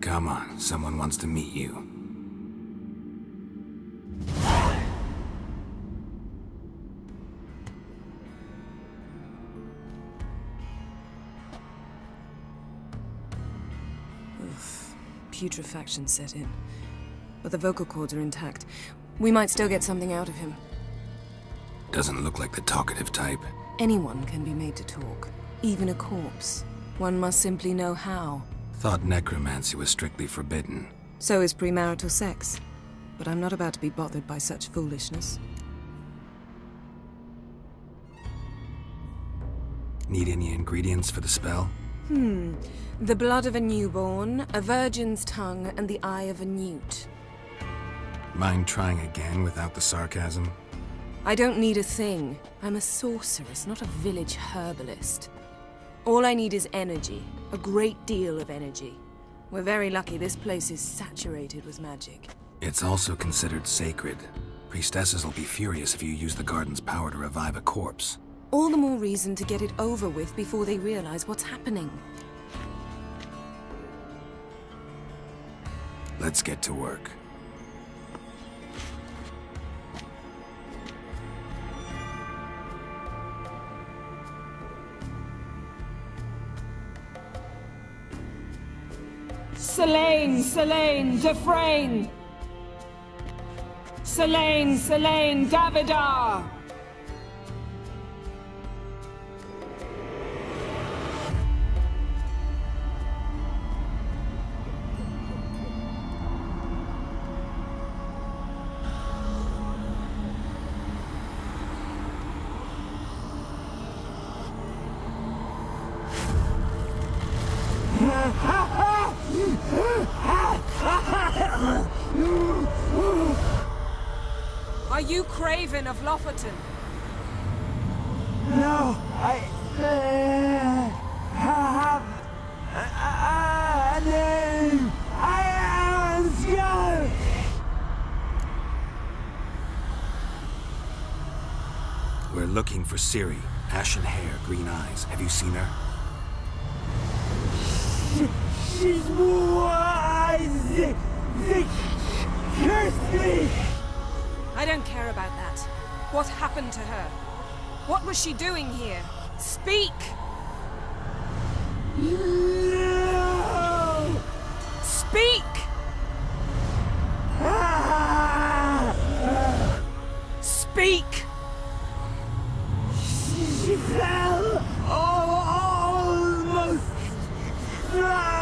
Come on, someone wants to meet you. Oof. Putrefaction set in. But the vocal cords are intact. We might still get something out of him. Doesn't look like the talkative type. Anyone can be made to talk. Even a corpse. One must simply know how. Thought necromancy was strictly forbidden. So is premarital sex. But I'm not about to be bothered by such foolishness. Need any ingredients for the spell? The blood of a newborn, a virgin's tongue, and the eye of a newt. Mind trying again without the sarcasm? I don't need a thing. I'm a sorceress, not a village herbalist. All I need is energy. A great deal of energy. We're very lucky this place is saturated with magic. It's also considered sacred. Priestesses will be furious if you use the garden's power to revive a corpse. All the more reason to get it over with before they realize what's happening. Let's get to work. Selene, Selene, Defrain! Selene, Selene, Davidar! Are you Craven of Lofoten? No, I have a name. I am Skyrim. We're looking looking for Ciri. Ashen hair, green eyes. Have you seen her? She's wise! They cursed me! I don't care about that. What happened to her? What was she doing here? Speak! No! Speak! Speak! She fell! Almost drowned!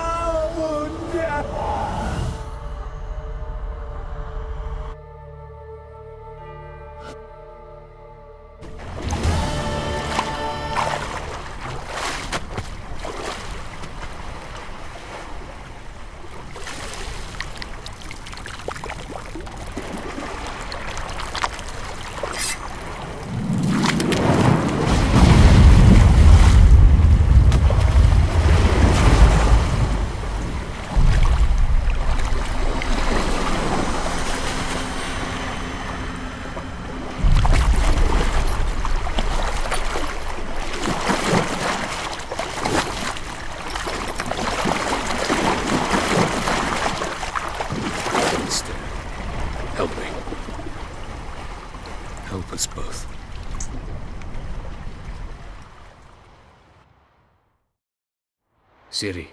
Ciri.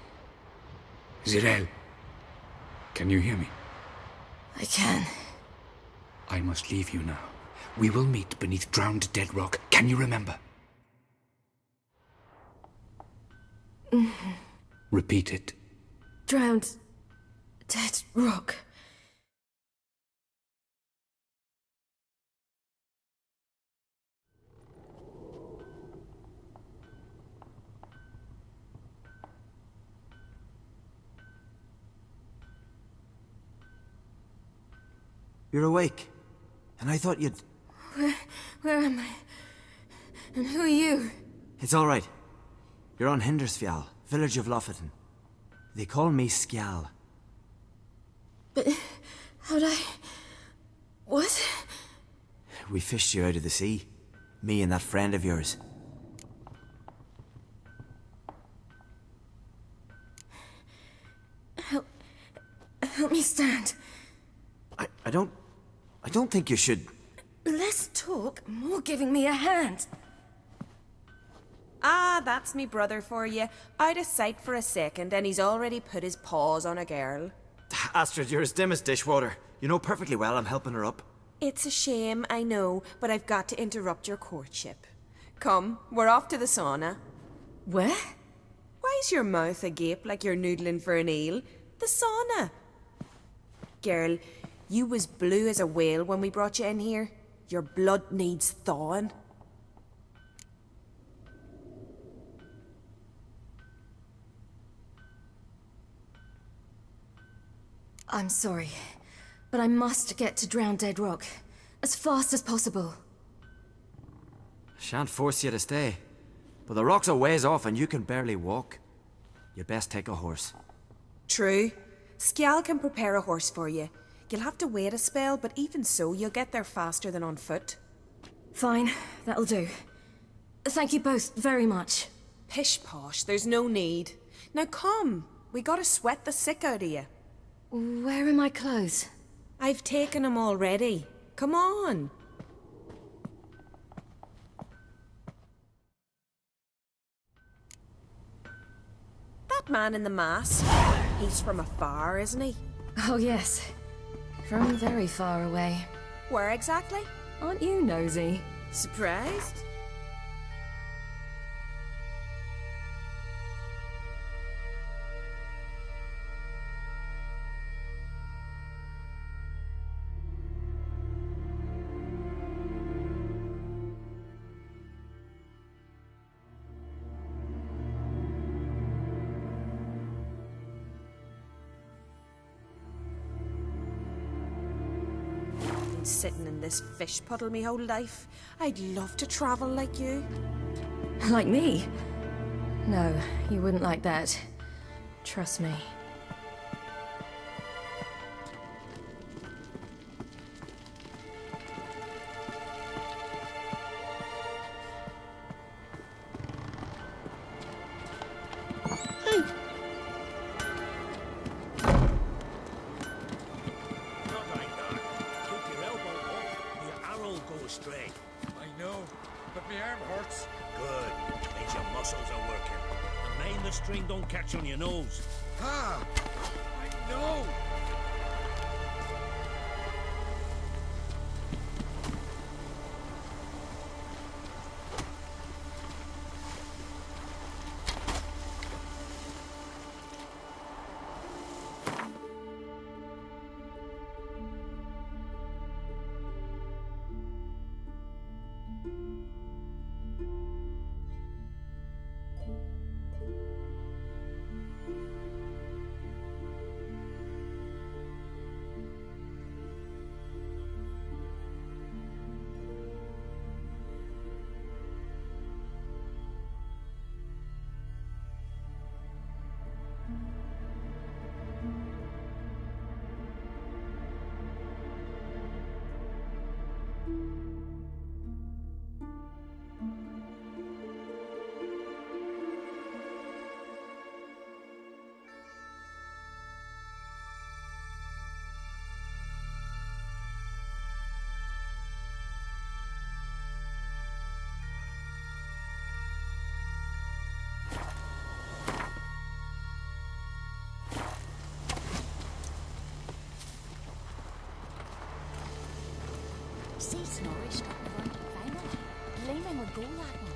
Zirel. Can you hear me? I can. I must leave you now. We will meet beneath drowned dead rock. Can you remember? Repeat it. Drowned dead rock. You're awake. And I thought you'd... Where am I? And who are you? It's all right. You're on Hindersfjall, village of Lofoten. They call me Skjal. But how'd I... What? We fished you out of the sea. Me and that friend of yours. Help me stand. I don't think you should... Less talk, more giving me a hand. Ah, that's me brother for you. Out of sight for a second, and he's already put his paws on a girl. Astrid, you're as dim as dishwater. You know perfectly well I'm helping her up. It's a shame, I know, but I've got to interrupt your courtship. Come, we're off to the sauna. Where? Why's your mouth agape like you're noodling for an eel? The sauna. Girl, you was blue as a whale when we brought you in here. Your blood needs thawing. I'm sorry, but I must get to Drowned Dead Rock as fast as possible. Shan't force you to stay. But the rock's a ways off and you can barely walk. You best take a horse. True. Skjal can prepare a horse for you. You'll have to wait a spell, but even so, you'll get there faster than on foot. Fine, that'll do. Thank you both very much. Pish posh, there's no need. Now come, we gotta sweat the sick out of you. Where are my clothes? I've taken them already. Come on. That man in the mask, he's from afar, isn't he? Oh yes, from very far away. Where exactly? Aren't you nosy? Surprised? Sitting in this fish puddle me whole life. I'd love to travel like you. Like me? No, you wouldn't like that. Trust me. Not like that. Keep your elbow up, your arrow will go straight. I know, but my arm hurts. Good. Means your muscles are working. And mind the string don't catch on your nose. Ah! I know! See Snorri struck the round final, gleaming with gold at one.